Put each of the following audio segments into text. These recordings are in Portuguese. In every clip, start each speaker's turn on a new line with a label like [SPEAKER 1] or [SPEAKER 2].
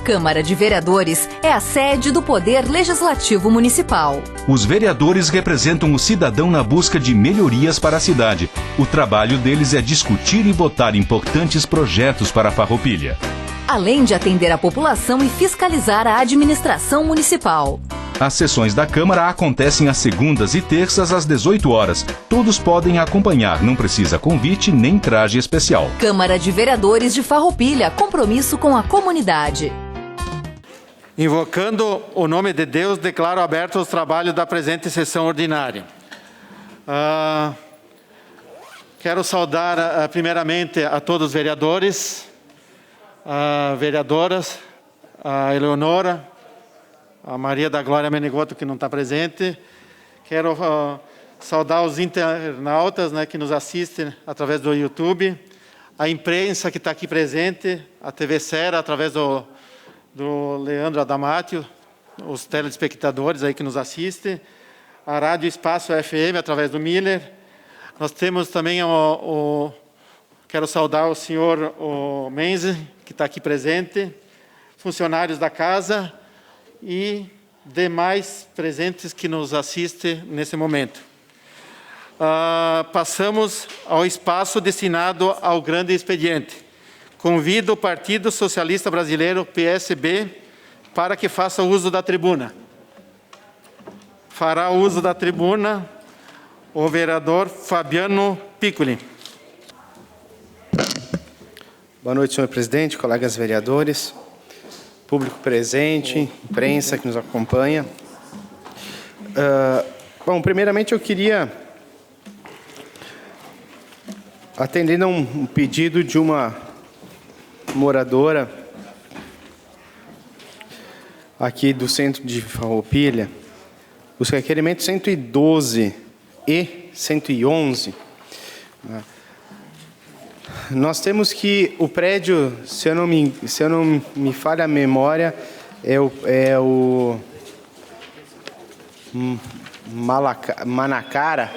[SPEAKER 1] Câmara de Vereadores é a sede do Poder Legislativo Municipal.
[SPEAKER 2] Os vereadores representam o cidadão na busca de melhorias para a cidade. O trabalho deles é discutir e votar importantes projetos para a Farroupilha,
[SPEAKER 1] além de atender a população e fiscalizar a administração municipal.
[SPEAKER 2] As sessões da Câmara acontecem às segundas e terças às 18 horas. Todos podem acompanhar, não precisa convite nem traje especial.
[SPEAKER 1] Câmara de Vereadores de Farroupilha, compromisso com a comunidade.
[SPEAKER 3] Invocando o nome de Deus, declaro abertos os trabalhos da presente sessão ordinária. Quero saudar primeiramente a todos os vereadores, vereadoras, a Eleonora, a Maria da Glória Menegoto, que não está presente. Quero saudar os internautas, que nos assistem através do YouTube, a imprensa que está aqui presente, a TV Sera, através do Leandro Adamatio, os telespectadores aí que nos assistem, a Rádio Espaço FM, através do Miller. Nós temos também quero saudar o senhor Menze, que está aqui presente, funcionários da casa e demais presentes que nos assistem nesse momento. Passamos ao espaço destinado ao grande expediente. Convido o Partido Socialista Brasileiro, PSB, para que faça uso da tribuna. Fará uso da tribuna o vereador Fabiano Piccoli.
[SPEAKER 4] Boa noite, senhor presidente, colegas vereadores, público presente, imprensa que nos acompanha. Bom, primeiramente eu queria atender a um pedido de uma moradora aqui do centro de Farroupilha, os requerimentos 112 e 111. Nós temos que o prédio, se eu não me falha a memória, é o Malacara,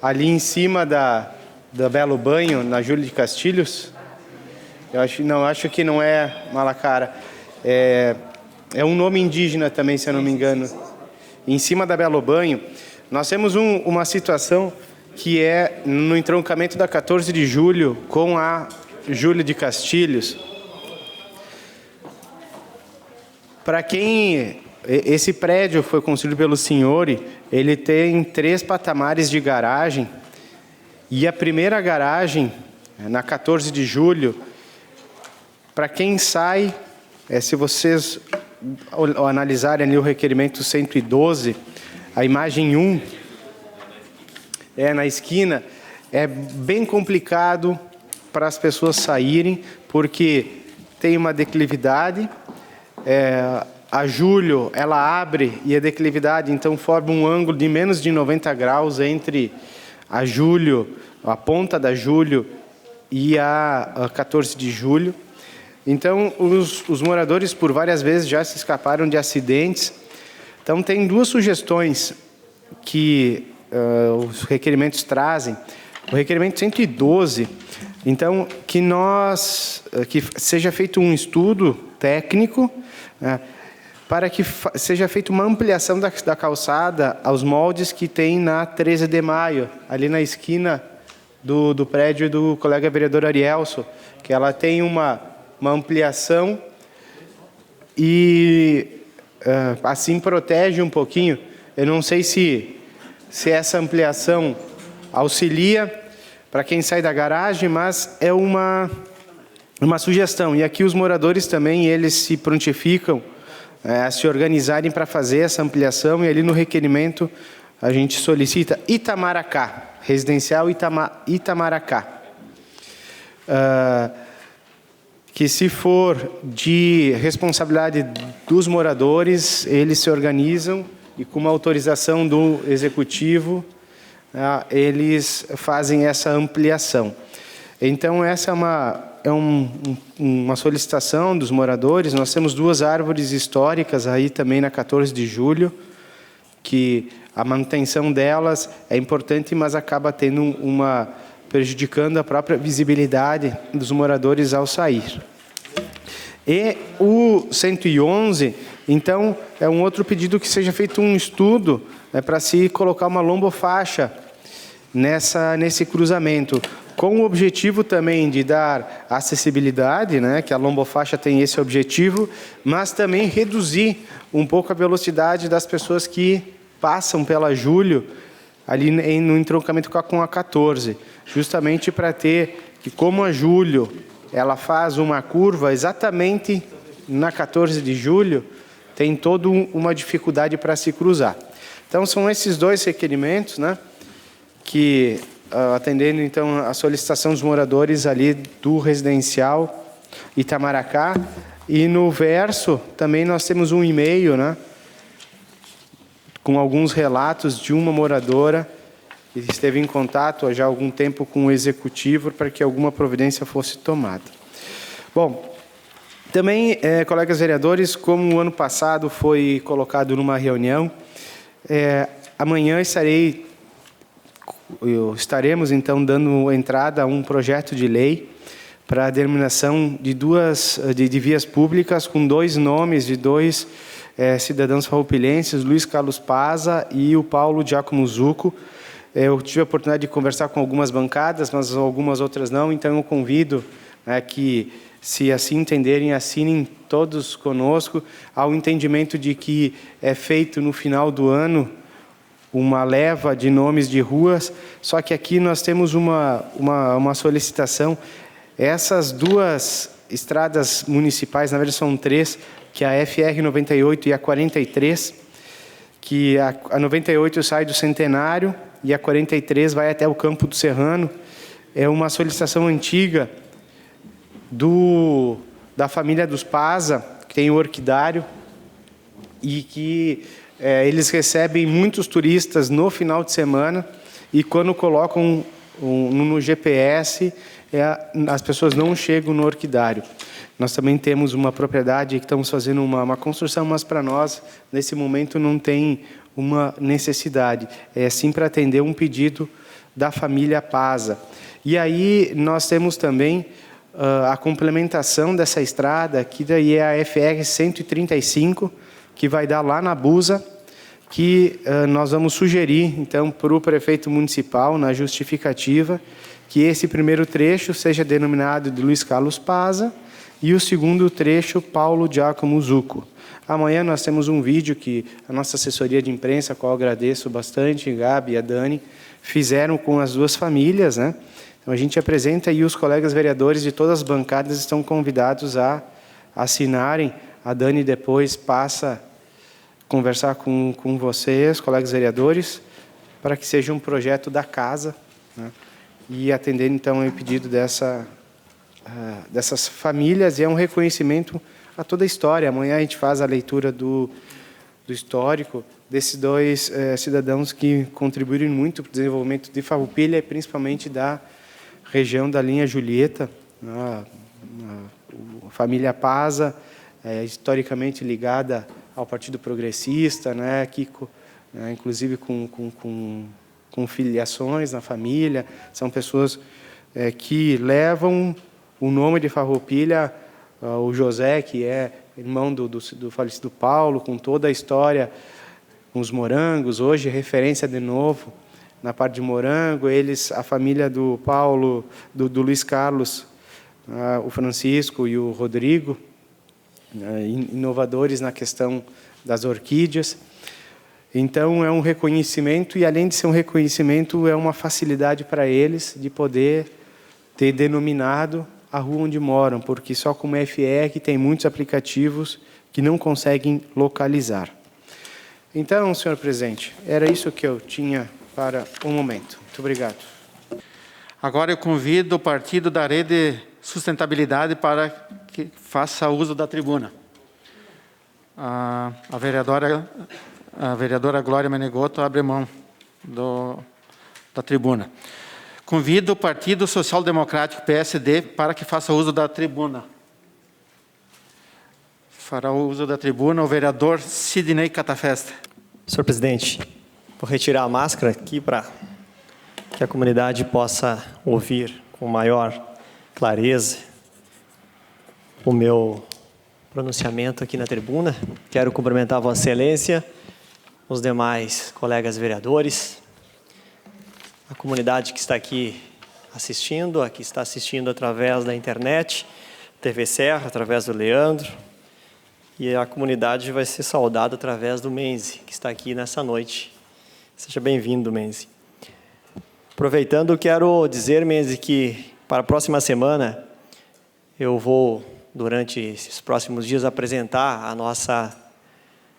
[SPEAKER 4] ali em cima da Belo Banho, na Júlio de Castilhos. Acho que não é Malacara. É um nome indígena também, se eu não me engano. Em cima da Belo Banho, nós temos uma situação que é no entroncamento da 14 de julho com a Júlio de Castilhos. Para quem... Esse prédio foi construído pelo senhor, ele tem 3 patamares de garagem, e a primeira garagem, na 14 de julho, para quem sai, se vocês analisarem ali o requerimento 112, a imagem 1, na esquina, é bem complicado para as pessoas saírem, porque tem uma declividade, a Júlio, ela abre e a declividade, então, forma um ângulo de menos de 90 graus entre a Júlio, a ponta da Júlio e a 14 de julho. Então, os moradores, por várias vezes, já se escaparam de acidentes. Então, tem 2 sugestões que os requerimentos trazem. O requerimento 112, então, que seja feito um estudo técnico, para que seja feita uma ampliação da calçada aos moldes que tem na 13 de maio, ali na esquina do prédio do colega vereador Arielso, que ela tem uma ampliação e assim protege um pouquinho. Eu não sei se essa ampliação auxilia para quem sai da garagem, mas é uma sugestão. E aqui os moradores também, eles se prontificam a se organizarem para fazer essa ampliação, e ali no requerimento a gente solicita Itamaracá, residencial Itamaracá. Que se for de responsabilidade dos moradores, eles se organizam e com uma autorização do executivo, eles fazem essa ampliação. Então essa é uma solicitação dos moradores. Nós temos 2 árvores históricas aí também na 14 de julho, que a manutenção delas é importante, mas acaba tendo uma prejudicando a própria visibilidade dos moradores ao sair. E o 111, então, é um outro pedido que seja feito um estudo, né, para se colocar uma lombofaixa nesse cruzamento, com o objetivo também de dar acessibilidade, né, que a lombofaixa tem esse objetivo, mas também reduzir um pouco a velocidade das pessoas que passam pela Júlio, ali no entroncamento com a 14, justamente para ter que, como a Júlio, ela faz uma curva exatamente na 14 de julho, tem toda uma dificuldade para se cruzar. Então, são esses dois requerimentos, né, que, atendendo, então, a solicitação dos moradores ali do residencial Itamaracá. E no verso, também nós temos um e-mail, né, com alguns relatos de uma moradora que esteve em contato há já algum tempo com o executivo para que alguma providência fosse tomada. Bom, também, colegas vereadores, como o ano passado foi colocado numa reunião, amanhã estaremos, então, dando entrada a um projeto de lei para a denominação de vias públicas com 2 nomes de 2 cidadãos farroupilhenses, Luiz Carlos Paza e o Paulo Giacomo Zucco. Eu tive a oportunidade de conversar com algumas bancadas, mas algumas outras não, então eu convido que, se assim entenderem, assinem todos conosco, ao entendimento de que é feito no final do ano uma leva de nomes de ruas, só que aqui nós temos uma solicitação. Essas 2 estradas municipais, na verdade são 3, que é a FR 98 e a 43, que a 98 sai do Centenário e a 43 vai até o Campo do Serrano. É uma solicitação antiga da família dos Paza, que tem o Orquidário, e que eles recebem muitos turistas no final de semana, e quando colocam no GPS, as pessoas não chegam no Orquidário. Nós também temos uma propriedade que estamos fazendo uma construção, mas para nós, nesse momento, não tem uma necessidade. É sim para atender um pedido da família Paza. E aí nós temos também a complementação dessa estrada, que daí é a FR 135, que vai dar lá na Busa, que nós vamos sugerir, então, para o prefeito municipal, na justificativa, que esse primeiro trecho seja denominado de Luiz Carlos Paza e o segundo trecho Paulo Giacomo Zucco. Amanhã nós temos um vídeo que a nossa assessoria de imprensa, a qual eu agradeço bastante, a Gabi e a Dani, fizeram com as 2 famílias, né? Então a gente apresenta e os colegas vereadores de todas as bancadas estão convidados a assinarem. A Dani depois passa a conversar com vocês, colegas vereadores, para que seja um projeto da casa, né? E atender, então, o pedido dessas famílias, e é um reconhecimento a toda a história. Amanhã a gente faz a leitura do histórico desses 2 cidadãos que contribuíram muito para o desenvolvimento de Farroupilha e principalmente da região da linha Julieta. A família Paza, historicamente ligada ao Partido Progressista, né, que, inclusive com filiações na família, são pessoas que levam o nome de Farroupilha, o José, que é irmão do falecido Paulo, com toda a história, com os morangos, hoje referência de novo na parte de morango, a família do Paulo, do Luiz Carlos, o Francisco e o Rodrigo, inovadores na questão das orquídeas. Então, é um reconhecimento, e além de ser um reconhecimento, é uma facilidade para eles de poder ter denominado a rua onde moram, porque só com uma FR que tem muitos aplicativos que não conseguem localizar. Então, senhor presidente, era isso que eu tinha para o momento. Muito obrigado.
[SPEAKER 3] Agora eu convido o Partido da Rede Sustentabilidade para que faça uso da tribuna. A vereadora Glória Menegotto abre mão da tribuna. Convido o Partido Social Democrático, PSD, para que faça uso da tribuna. Fará uso da tribuna o vereador Sidney Catafesta.
[SPEAKER 5] Senhor presidente, vou retirar a máscara aqui para que que a comunidade possa ouvir com maior clareza o meu pronunciamento aqui na tribuna. Quero cumprimentar Vossa Excelência, os demais colegas vereadores, a comunidade que está aqui assistindo, a que está assistindo através da internet, TV Serra, através do Leandro, e a comunidade vai ser saudada através do Menzi, que está aqui nessa noite. Seja bem-vindo, Menzi. Aproveitando, quero dizer, Menzi, que para a próxima semana eu vou, durante esses próximos dias, apresentar a nossa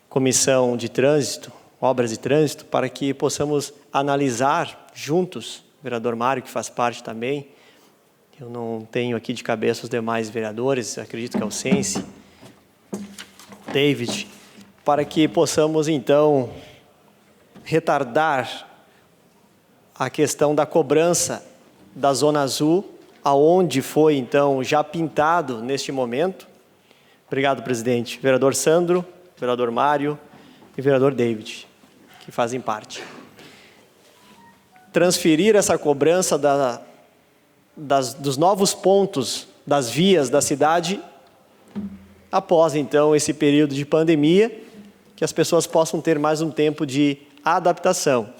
[SPEAKER 5] comissão de trânsito, obras de trânsito, para que possamos analisar juntos, o vereador Mário, que faz parte também, eu não tenho aqui de cabeça os demais vereadores, acredito que é o Sense, David, para que possamos, então, retardar a questão da cobrança da Zona Azul, aonde foi, então, já pintado neste momento. Obrigado, presidente. Vereador Sandro, vereador Mário e vereador David, que fazem parte. Transferir essa cobrança dos novos pontos das vias da cidade após, então, esse período de pandemia, que as pessoas possam ter mais um tempo de adaptação.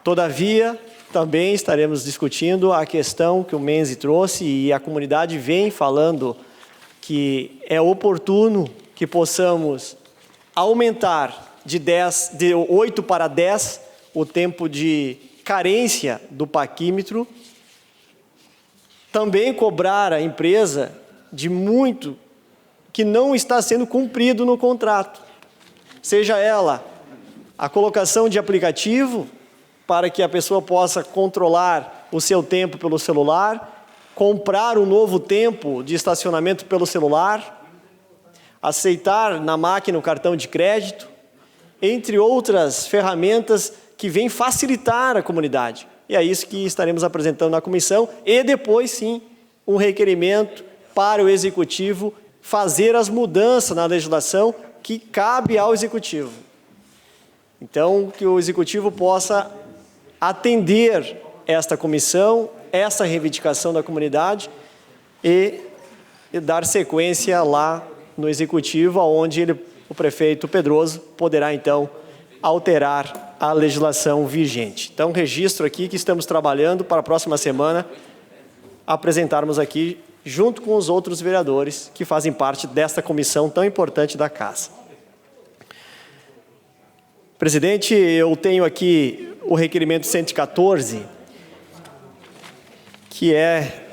[SPEAKER 5] Todavia, também estaremos discutindo a questão que o Menzi trouxe e a comunidade vem falando que é oportuno que possamos aumentar de 8 para 10 o tempo de carência do paquímetro, também cobrar a empresa de muito que não está sendo cumprido no contrato, seja ela a colocação de aplicativo para que a pessoa possa controlar o seu tempo pelo celular, comprar um novo tempo de estacionamento pelo celular, aceitar na máquina o cartão de crédito, entre outras ferramentas que vêm facilitar a comunidade. E é isso que estaremos apresentando na comissão e depois, sim, um requerimento para o Executivo fazer as mudanças na legislação que cabe ao Executivo. Então, que o Executivo possa atender esta comissão, essa reivindicação da comunidade e dar sequência lá no Executivo, onde o prefeito Pedroso poderá, então, alterar a legislação vigente. Então, registro aqui que estamos trabalhando para a próxima semana apresentarmos aqui, junto com os outros vereadores que fazem parte desta comissão tão importante da Casa. Presidente, eu tenho aqui o requerimento 114, que é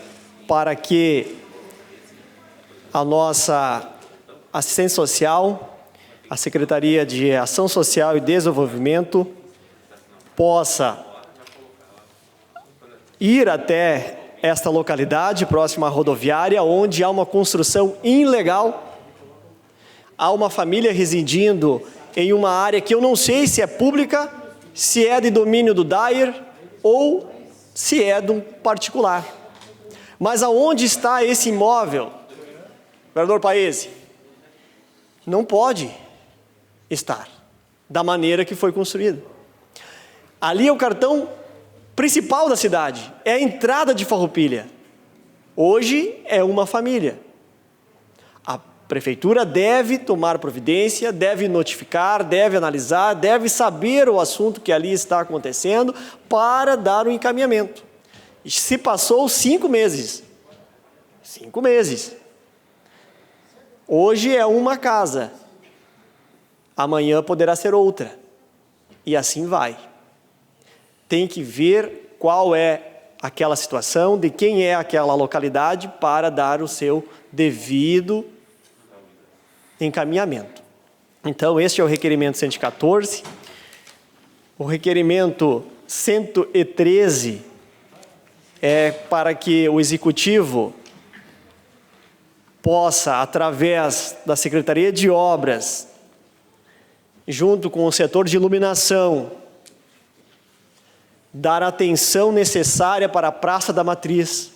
[SPEAKER 5] para que a nossa assistência social, a Secretaria de Ação Social e Desenvolvimento, possa ir até esta localidade, próxima à rodoviária, onde há uma construção ilegal, há uma família residindo em uma área que eu não sei se é pública, se é de domínio do DAER ou se é de um particular. Mas aonde está esse imóvel, vereador Paese? Não pode estar da maneira que foi construído. Ali é o cartão principal da cidade, é a entrada de Farroupilha. Hoje é uma família. A prefeitura deve tomar providência, deve notificar, deve analisar, deve saber o assunto que ali está acontecendo para dar o encaminhamento. Se passou 5 meses. 5 meses. Hoje é uma casa. Amanhã poderá ser outra. E assim vai. Tem que ver qual é aquela situação, de quem é aquela localidade, para dar o seu devido encaminhamento. Então, este é o requerimento 114. O requerimento 113 é para que o Executivo possa, através da Secretaria de Obras, junto com o setor de iluminação, dar a atenção necessária para a Praça da Matriz.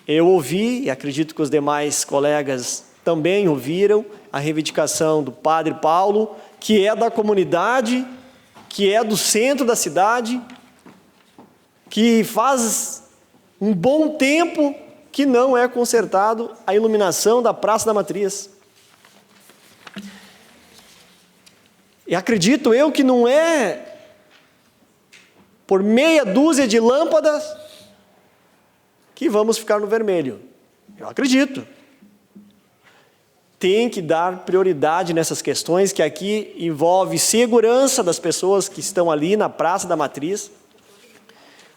[SPEAKER 5] Eu ouvi, e acredito que os demais colegas também ouviram, a reivindicação do Padre Paulo, que é da comunidade, que é do centro da cidade, que faz um bom tempo que não é consertado a iluminação da Praça da Matriz. E acredito eu que não é por meia dúzia de lâmpadas que vamos ficar no vermelho. Eu acredito. Tem que dar prioridade nessas questões, que aqui envolve segurança das pessoas que estão ali na Praça da Matriz.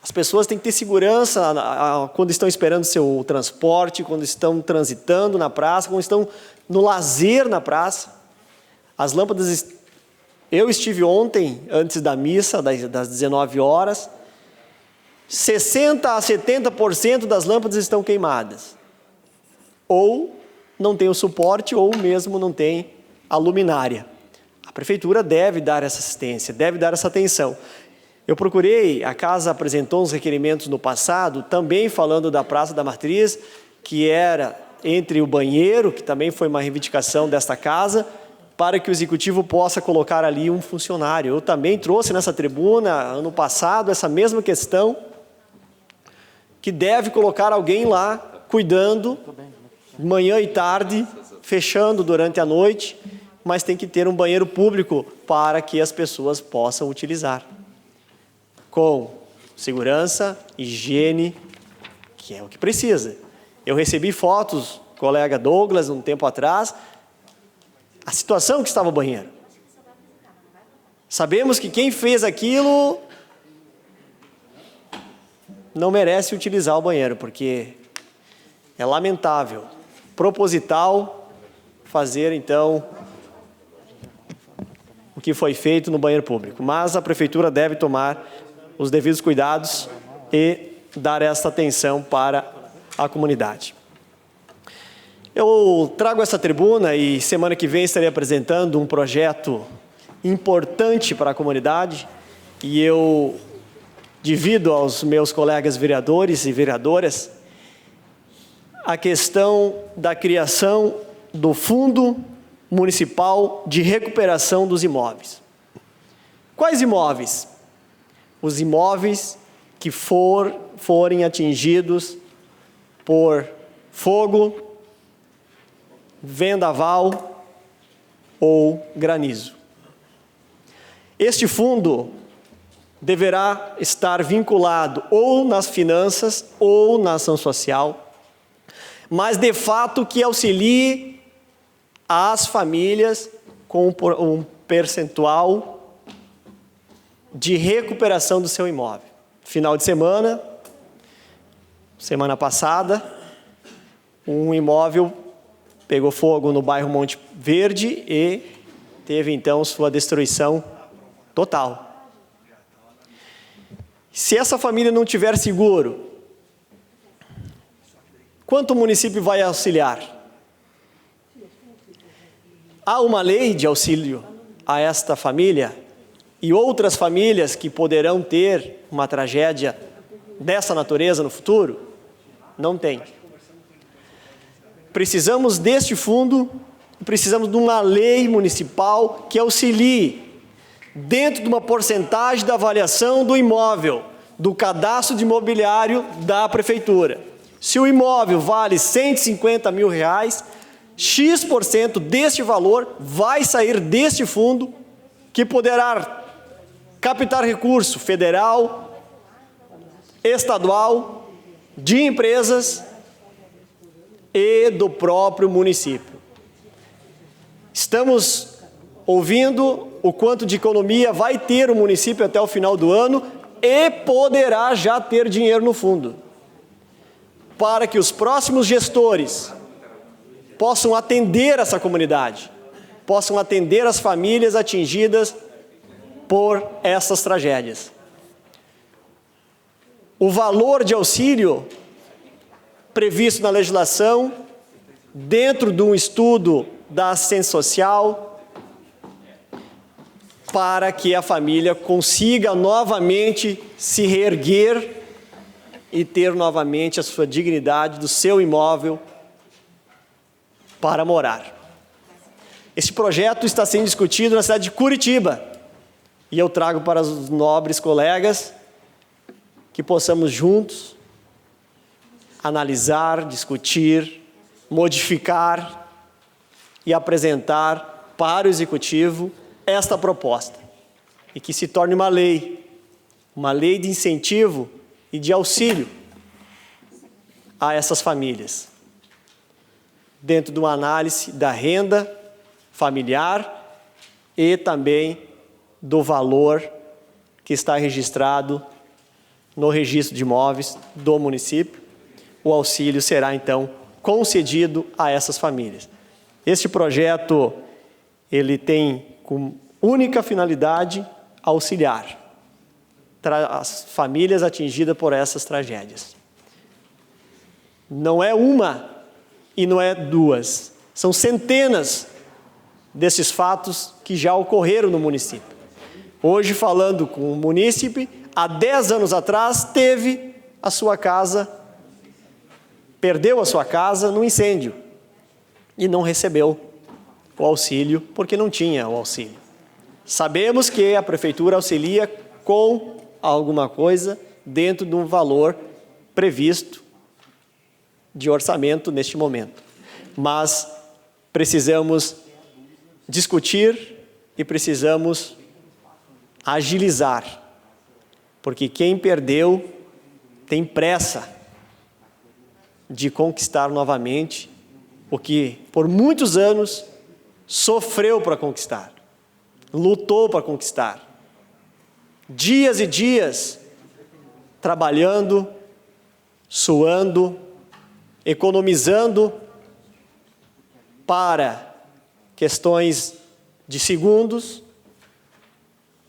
[SPEAKER 5] As pessoas têm que ter segurança quando estão esperando seu transporte, quando estão transitando na praça, quando estão no lazer na praça. As lâmpadas... Eu estive ontem, antes da missa, das 19 horas, 60% a 70% das lâmpadas estão queimadas. Ou não tem o suporte, ou mesmo não tem a luminária. A prefeitura deve dar essa assistência, deve dar essa atenção. Eu procurei, a casa apresentou uns requerimentos no passado, também falando da Praça da Matriz, que era entre o banheiro, que também foi uma reivindicação desta casa, para que o executivo possa colocar ali um funcionário. Eu também trouxe nessa tribuna, ano passado, essa mesma questão, que deve colocar alguém lá, cuidando, manhã e tarde, fechando durante a noite, mas tem que ter um banheiro público para que as pessoas possam utilizar. Com segurança, higiene, que é o que precisa. Eu recebi fotos, colega Douglas, um tempo atrás, a situação que estava o banheiro. Sabemos que quem fez aquilo não merece utilizar o banheiro, porque é lamentável, proposital, fazer então o que foi feito no banheiro público. Mas a prefeitura deve tomar os devidos cuidados e dar esta atenção para a comunidade. Eu trago essa tribuna e semana que vem estarei apresentando um projeto importante para a comunidade e eu divido aos meus colegas vereadores e vereadoras a questão da criação do Fundo Municipal de Recuperação dos Imóveis. Quais imóveis? Os imóveis que forem atingidos por fogo, vendaval ou granizo. Este fundo deverá estar vinculado ou nas finanças ou na ação social, mas de fato que auxilie as famílias com um percentual de recuperação do seu imóvel. Final de semana, semana passada, um imóvel pegou fogo no bairro Monte Verde e teve então sua destruição total. Se essa família não tiver seguro, quanto o município vai auxiliar? Há uma lei de auxílio a esta família e outras famílias que poderão ter uma tragédia dessa natureza no futuro? Não tem. Precisamos deste fundo, precisamos de uma lei municipal que auxilie dentro de uma porcentagem da avaliação do imóvel, do cadastro de imobiliário da prefeitura. Se o imóvel vale R$150 mil, X% deste valor vai sair deste fundo que poderá captar recurso federal, estadual, de empresas e do próprio município. Estamos ouvindo o quanto de economia vai ter o município até o final do ano e poderá já ter dinheiro no fundo, para que os próximos gestores possam atender essa comunidade, possam atender as famílias atingidas por essas tragédias. O valor de auxílio previsto na legislação, dentro de um estudo da assistência social, para que a família consiga novamente se reerguer e ter novamente a sua dignidade do seu imóvel para morar. Esse projeto está sendo discutido na cidade de Curitiba e eu trago para os nobres colegas que possamos juntos analisar, discutir, modificar e apresentar para o Executivo esta proposta e que se torne uma lei de incentivo e de auxílio a essas famílias, dentro de uma análise da renda familiar e também do valor que está registrado no registro de imóveis do município. O auxílio será, então, concedido a essas famílias. Este projeto, ele tem como única finalidade auxiliar as famílias atingidas por essas tragédias. Não é uma e não é duas, são centenas desses fatos que já ocorreram no município. Hoje, falando com o munícipe, há 10 anos atrás teve a sua casa, perdeu a sua casa no incêndio e não recebeu o auxílio porque não tinha o auxílio. Sabemos que a prefeitura auxilia com alguma coisa dentro de um valor previsto de orçamento neste momento. Mas precisamos discutir e precisamos agilizar, porque quem perdeu tem pressa de conquistar novamente o que por muitos anos sofreu para conquistar, lutou para conquistar. Dias e dias trabalhando, suando, economizando para questões de segundos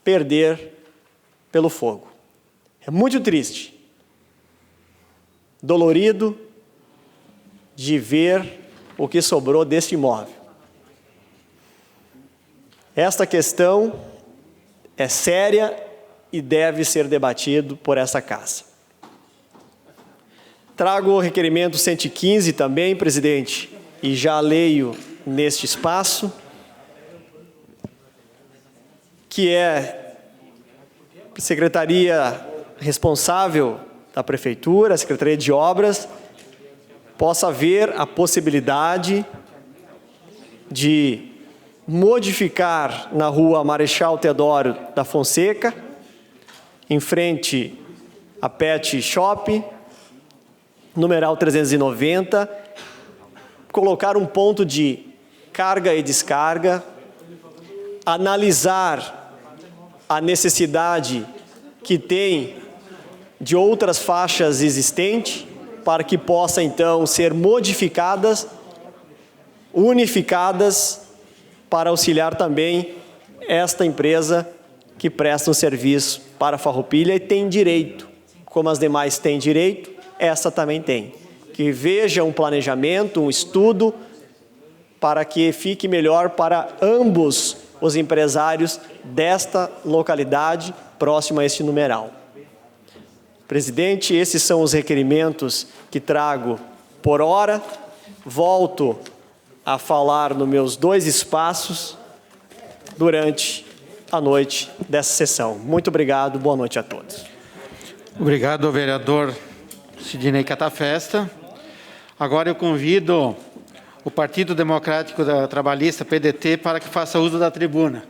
[SPEAKER 5] perder pelo fogo. É muito triste, dolorido de ver o que sobrou deste imóvel. Esta questão é séria e deve ser debatido por essa casa. Trago o requerimento 115 também, presidente, e já leio neste espaço, que é a secretaria responsável da prefeitura, a Secretaria de Obras, possa ver a possibilidade de modificar na rua Marechal Teodoro da Fonseca, em frente a Pet Shop, numeral 390, colocar um ponto de carga e descarga, analisar a necessidade que tem de outras faixas existentes, para que possa então ser modificadas, unificadas, para auxiliar também esta empresa que presta um serviço para a Farroupilha e tem direito, como as demais têm direito, essa também tem. Que veja um planejamento, um estudo, para que fique melhor para ambos os empresários desta localidade próxima a este numeral. Presidente, esses são os requerimentos que trago por hora. Volto a falar nos meus 2 espaços durante a noite dessa sessão. Muito obrigado, boa noite a todos.
[SPEAKER 3] Obrigado, vereador Sidnei Catafesta. Agora eu convido o Partido Democrático Trabalhista, PDT, para que faça uso da tribuna.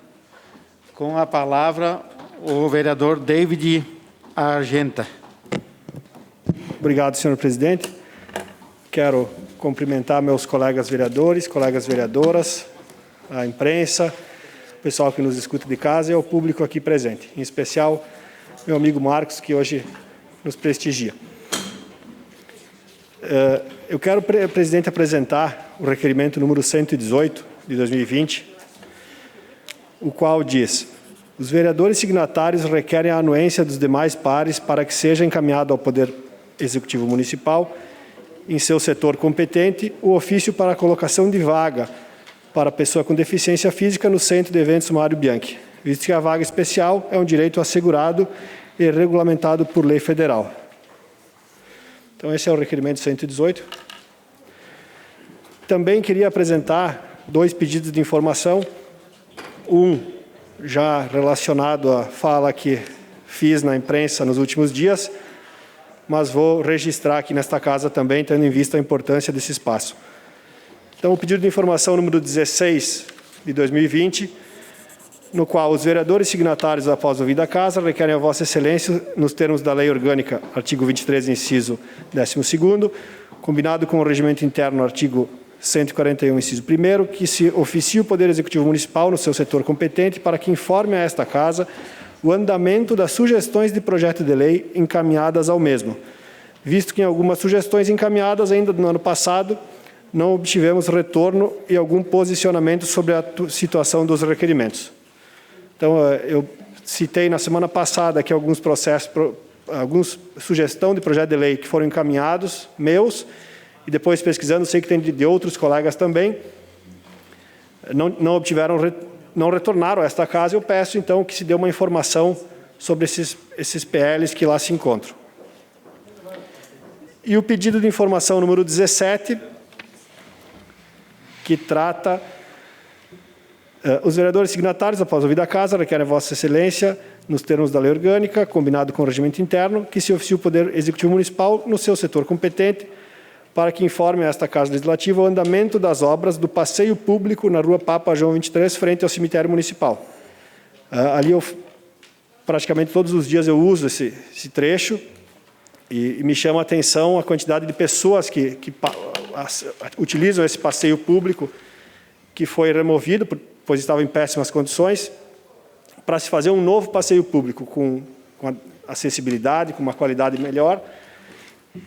[SPEAKER 3] Com a palavra, o vereador David Argenta.
[SPEAKER 6] Obrigado, senhor presidente. Quero cumprimentar meus colegas vereadores, colegas vereadoras, a imprensa, o pessoal que nos escuta de casa e o público aqui presente, em especial meu amigo Marcos, que hoje nos prestigia. Eu quero, presidente, apresentar o requerimento número 118 de 2020, o qual diz: os vereadores signatários requerem a anuência dos demais pares para que seja encaminhado ao Poder Executivo Municipal, em seu setor competente, o ofício para a colocação de vaga para pessoa com deficiência física no Centro de Eventos Mário Bianchi, visto que a vaga especial é um direito assegurado e regulamentado por lei federal. Então, esse é o requerimento 118. Também queria apresentar 2 pedidos de informação. Um, já relacionado à fala que fiz na imprensa nos últimos dias, mas vou registrar aqui nesta casa também, tendo em vista a importância desse espaço. Então, o pedido de informação número 16 de 2020, no qual os vereadores signatários, após ouvida a casa, requerem a Vossa Excelência, nos termos da Lei Orgânica, artigo 23, inciso 12º, combinado com o regimento interno, artigo 141, inciso 1º, que se oficie o Poder Executivo Municipal no seu setor competente para que informe a esta Casa o andamento das sugestões de projeto de lei encaminhadas ao mesmo, visto que em algumas sugestões encaminhadas ainda no ano passado não obtivemos retorno e algum posicionamento sobre a situação dos requerimentos. Então, eu citei na semana passada que alguns processos, algumas sugestões de projeto de lei que foram encaminhados, meus, e depois pesquisando, sei que tem de outros colegas também, não retornaram a esta casa. Eu peço, então, que se dê uma informação sobre esses PLs que lá se encontram. E o pedido de informação número 17, que trata os vereadores signatários, após ouvida a casa, requerem a Vossa Excelência, nos termos da Lei Orgânica, combinado com o regimento interno, que se oficie o Poder Executivo Municipal no seu setor competente, para que informe a esta Casa Legislativa o andamento das obras do passeio público na Rua Papa João 23, frente ao cemitério municipal. Ali, praticamente todos os dias eu uso esse trecho e me chama a atenção a quantidade de pessoas que utilizam esse passeio público, que foi removido, pois estava em péssimas condições, para se fazer um novo passeio público com acessibilidade, com uma qualidade melhor,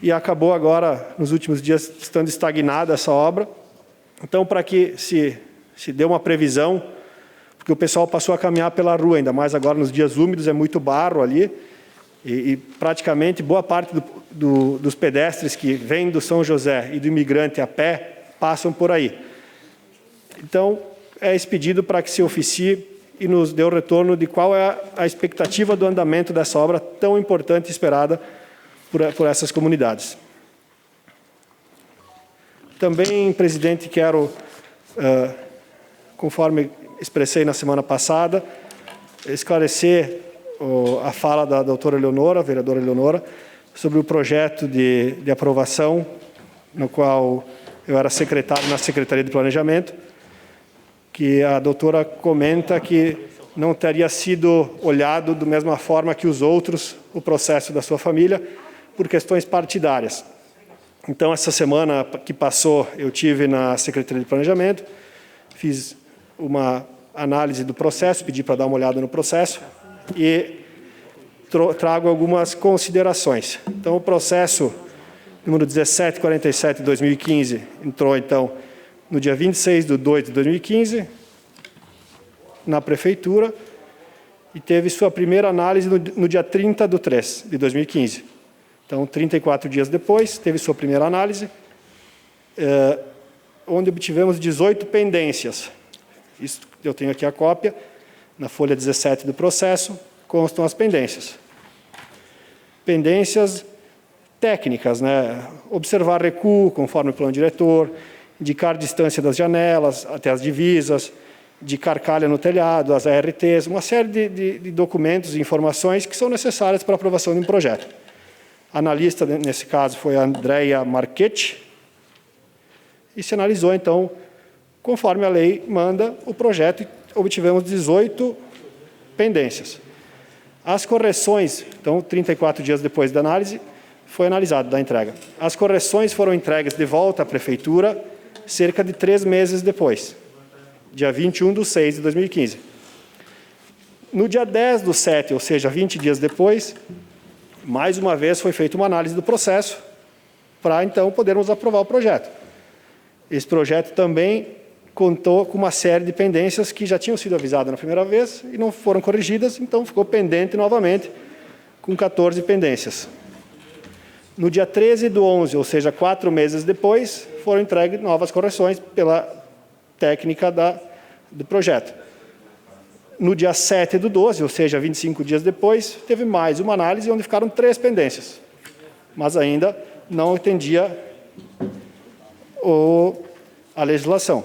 [SPEAKER 6] e acabou agora, nos últimos dias, estando estagnada essa obra. Então, para que se dê uma previsão, porque o pessoal passou a caminhar pela rua, ainda mais agora nos dias úmidos, é muito barro ali, e praticamente boa parte dos pedestres que vêm do São José e do imigrante a pé passam por aí. Então, é esse pedido para que se oficie e nos dê o retorno de qual é a expectativa do andamento dessa obra tão importante e esperada por essas comunidades. Também, presidente, quero, conforme expressei na semana passada, esclarecer a fala da doutora Eleonora, a vereadora Eleonora, sobre o projeto de aprovação, no qual eu era secretário na Secretaria de Planejamento, que a doutora comenta que não teria sido olhado da mesma forma que os outros, o processo da sua família, por questões partidárias. Então, essa semana que passou, eu tive na Secretaria de Planejamento, fiz uma análise do processo, pedi para dar uma olhada no processo e trago algumas considerações. Então, o processo número 1747 de 2015 entrou, então, no dia 26/2 de 2015, na Prefeitura, e teve sua primeira análise no dia 30/3 de 2015. Então, 34 dias depois, teve sua primeira análise, onde obtivemos 18 pendências. Isso, eu tenho aqui a cópia, na folha 17 do processo, constam as pendências. Pendências técnicas, né? Observar recuo, conforme o plano diretor, indicar distância das janelas até as divisas, indicar calha no telhado, as ARTs, uma série de documentos e informações que são necessárias para a aprovação de um projeto. A analista, nesse caso, foi a Andrea Marchetti, e se analisou, então, conforme a lei manda, o projeto, e obtivemos 18 pendências. As correções, então, 34 dias depois da análise, foi analisado da entrega. As correções foram entregues de volta à Prefeitura cerca de 3 meses depois, dia 21/6 de 2015. No dia 10/7, ou seja, 20 dias depois, mais uma vez foi feita uma análise do processo para, então, podermos aprovar o projeto. Esse projeto também contou com uma série de pendências que já tinham sido avisadas na primeira vez e não foram corrigidas, então ficou pendente novamente, com 14 pendências. No dia 13/11, ou seja, 4 meses depois, foram entregues novas correções pela técnica do projeto. No dia 7/12, ou seja, 25 dias depois, teve mais uma análise onde ficaram 3 pendências, mas ainda não atendia a legislação.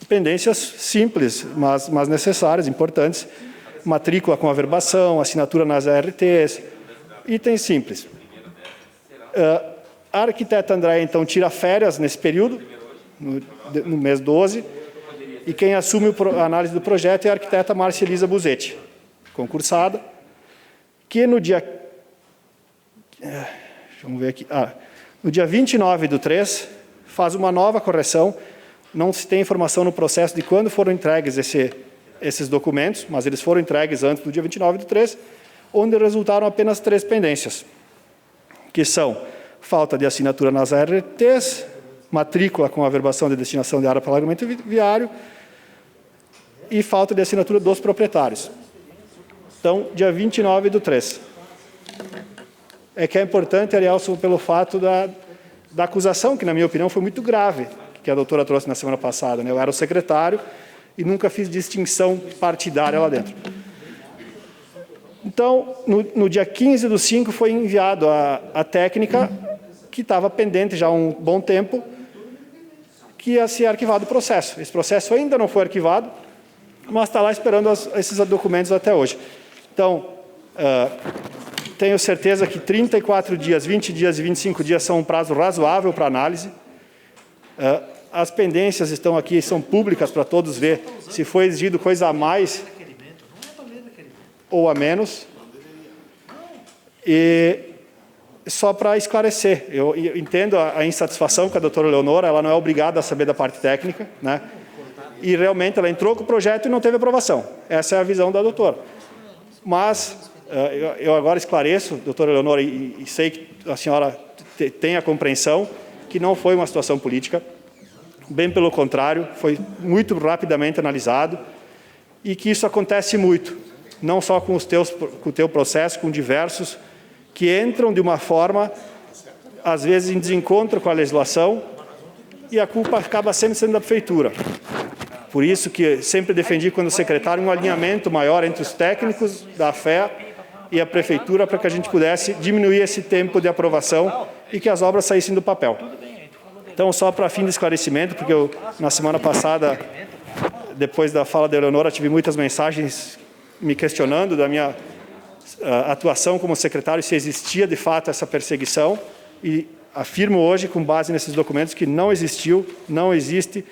[SPEAKER 6] Pendências simples, mas necessárias, importantes, matrícula com averbação, assinatura nas ARTs, itens simples. A arquiteta Andréia, então, tira férias nesse período, no mês 12, e quem assume a análise do projeto é a arquiteta Márcia Elisa Buzetti, concursada, que no dia... Vamos ver aqui. No dia 29/3, faz uma nova correção. Não se tem informação no processo de quando foram entregues esses documentos, mas eles foram entregues antes do dia 29/3, onde resultaram apenas 3 pendências, que são falta de assinatura nas ARTs, matrícula com averbação de destinação de área para alargamento viário e falta de assinatura dos proprietários. Então, dia 29/3. É que é importante, Arielson, pelo fato da acusação, que, na minha opinião, foi muito grave, que a doutora trouxe na semana passada. Eu era o secretário e nunca fiz distinção partidária lá dentro. Então, no dia 15/5, foi enviado a técnica, que estava pendente já há um bom tempo, que ia ser arquivado o processo. Esse processo ainda não foi arquivado, mas está lá esperando esses documentos até hoje. Então, tenho certeza que 34 dias, 20 dias e 25 dias são um prazo razoável para análise. As pendências estão aqui, são públicas para todos ver se foi exigido coisa a mais ou a menos. E só para esclarecer, eu entendo a insatisfação com a doutora Leonora, ela não é obrigada a saber da parte técnica, né? E realmente ela entrou com o projeto e não teve aprovação. Essa é a visão da doutora. Mas eu agora esclareço, doutora Leonora, e sei que a senhora tem a compreensão que não foi uma situação política, bem pelo contrário, foi muito rapidamente analisado e que isso acontece muito, não só com o teu processo, com diversos, que entram de uma forma, às vezes, em desencontro com a legislação e a culpa acaba sempre sendo da prefeitura. Por isso que sempre defendi, quando secretário, um alinhamento maior entre os técnicos da FEA e a prefeitura para que a gente pudesse diminuir esse tempo de aprovação e que as obras saíssem do papel. Então, só para fim de esclarecimento, porque eu, na semana passada, depois da fala da Eleonora, tive muitas mensagens me questionando da minha atuação como secretário, se existia de fato essa perseguição, e afirmo hoje, com base nesses documentos, que não existiu, não existe,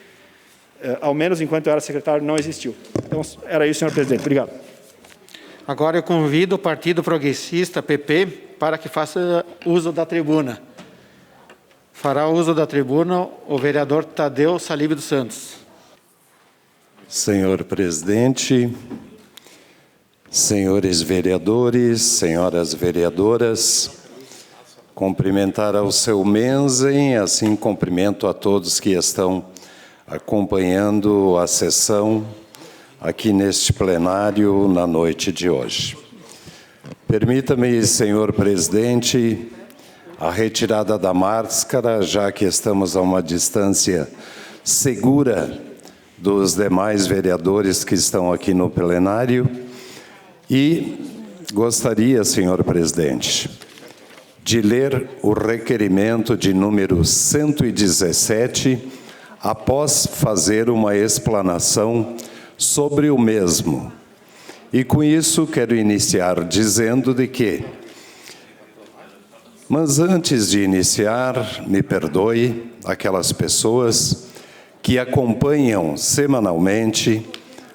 [SPEAKER 6] ao menos enquanto eu era secretário, não existiu. Então, era isso, senhor presidente. Obrigado.
[SPEAKER 3] Agora eu convido o Partido Progressista, PP, para que faça uso da tribuna. Fará uso da tribuna o vereador Tadeu Salib dos Santos.
[SPEAKER 7] Senhor presidente, senhores vereadores, senhoras vereadoras, cumprimentar ao seu Menzen, assim cumprimento a todos que estão acompanhando a sessão aqui neste plenário na noite de hoje. Permita-me, senhor presidente, a retirada da máscara, já que estamos a uma distância segura dos demais vereadores que estão aqui no plenário. E gostaria, senhor presidente, de ler o requerimento de número 117, após fazer uma explanação sobre o mesmo. E com isso quero iniciar dizendo de que, mas antes de iniciar, me perdoe aquelas pessoas que acompanham semanalmente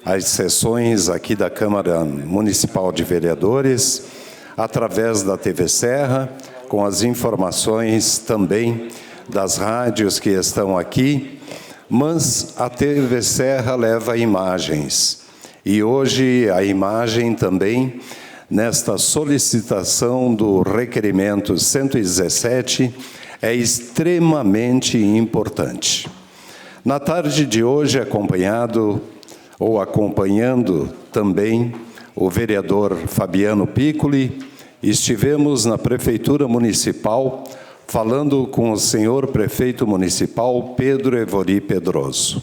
[SPEAKER 7] as sessões aqui da Câmara Municipal de Vereadores, através da TV Serra, com as informações também das rádios que estão aqui, mas a TV Serra leva imagens. E hoje a imagem também, nesta solicitação do requerimento 117, é extremamente importante. Na tarde de hoje, acompanhando também o vereador Fabiano Piccoli, estivemos na Prefeitura Municipal falando com o senhor prefeito municipal Pedro Evori Pedroso,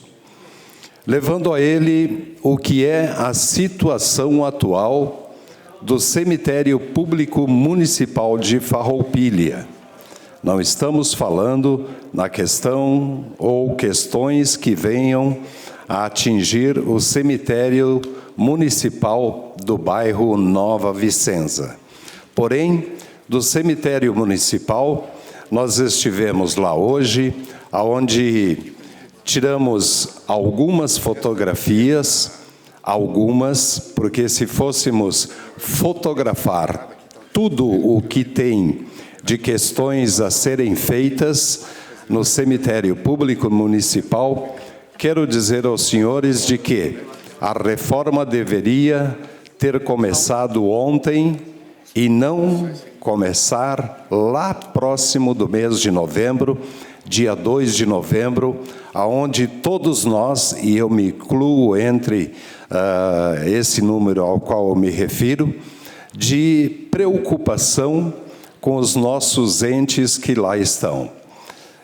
[SPEAKER 7] levando a ele o que é a situação atual do cemitério público municipal de Farroupilha. Não estamos falando na questão ou questões que venham a atingir o cemitério municipal do bairro Nova Vicenza. Porém, do cemitério municipal, nós estivemos lá hoje, onde tiramos algumas fotografias, porque se fôssemos fotografar tudo o que tem de questões a serem feitas no cemitério público municipal, quero dizer aos senhores de que a reforma deveria ter começado ontem e não começar lá próximo do mês de novembro, dia 2 de novembro, aonde todos nós, e eu me incluo entre esse número ao qual eu me refiro, de preocupação com os nossos entes que lá estão.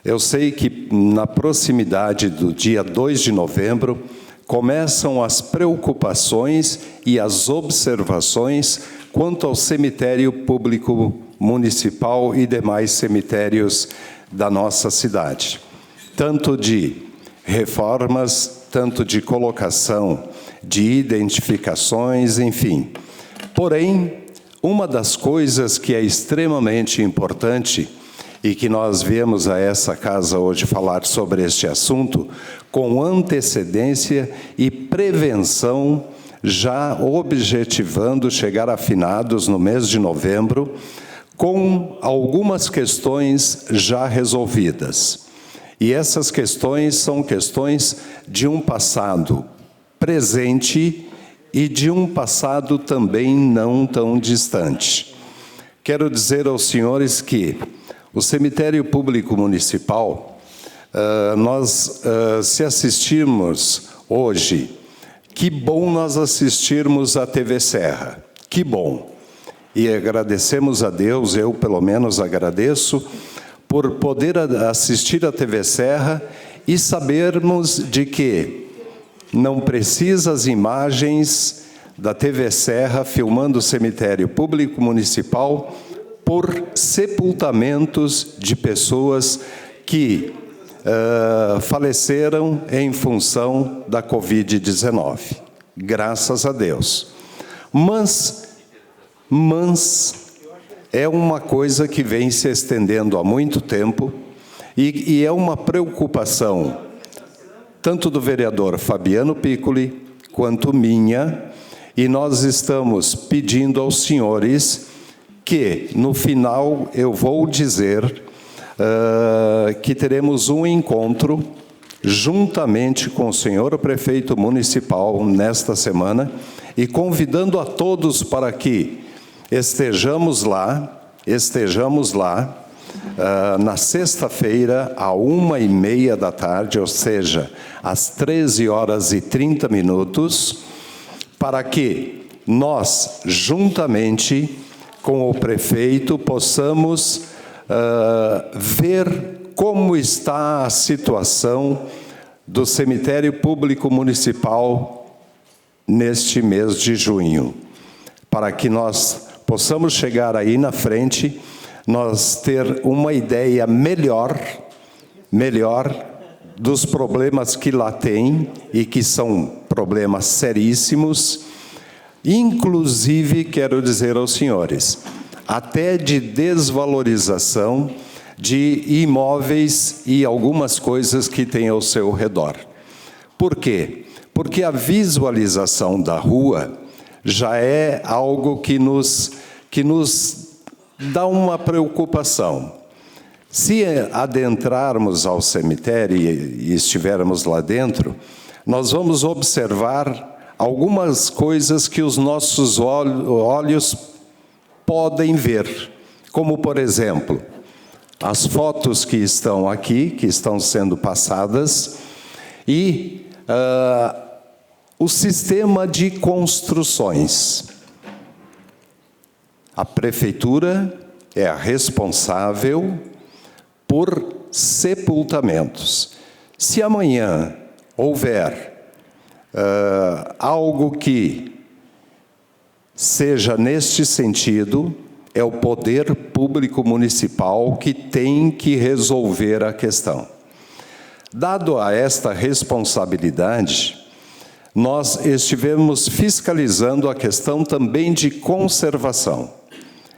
[SPEAKER 7] Eu sei que na proximidade do dia 2 de novembro, começam as preocupações e as observações quanto ao cemitério público municipal e demais cemitérios da nossa cidade. Tanto de reformas, tanto de colocação de identificações, enfim. Porém, uma das coisas que é extremamente importante e que nós viemos a essa casa hoje falar sobre este assunto, com antecedência e prevenção, já objetivando chegar a finados no mês de novembro, com algumas questões já resolvidas. E essas questões são questões de um passado presente e de um passado também não tão distante. Quero dizer aos senhores que o cemitério público municipal, se assistirmos hoje, que bom nós assistirmos à TV Serra, que bom. E agradecemos a Deus, eu pelo menos agradeço, por poder assistir à TV Serra e sabermos de que não precisa as imagens da TV Serra filmando o cemitério público municipal por sepultamentos de pessoas que faleceram em função da Covid-19. Graças a Deus. Mas é uma coisa que vem se estendendo há muito tempo e é uma preocupação tanto do vereador Fabiano Piccoli quanto minha, e nós estamos pedindo aos senhores que, no final, eu vou dizer que teremos um encontro juntamente com o senhor prefeito municipal nesta semana e convidando a todos para que estejamos lá na sexta-feira, à 1h30 da tarde, ou seja, às 13h30, para que nós, juntamente com o prefeito, possamos ver como está a situação do cemitério público municipal neste mês de junho, para que nós possamos chegar aí na frente, nós ter uma ideia melhor dos problemas que lá tem e que são problemas seríssimos, inclusive, quero dizer aos senhores, até de desvalorização de imóveis e algumas coisas que tem ao seu redor. Por quê? Porque a visualização da rua já é algo que nos dá uma preocupação. Se adentrarmos ao cemitério e estivermos lá dentro, nós vamos observar algumas coisas que os nossos olhos podem ver, como, por exemplo, as fotos que estão aqui, que estão sendo passadas, e o sistema de construções. A prefeitura é a responsável por sepultamentos. Se amanhã houver algo que seja neste sentido, é o poder público municipal que tem que resolver a questão. Dado a esta responsabilidade, nós estivemos fiscalizando a questão também de conservação.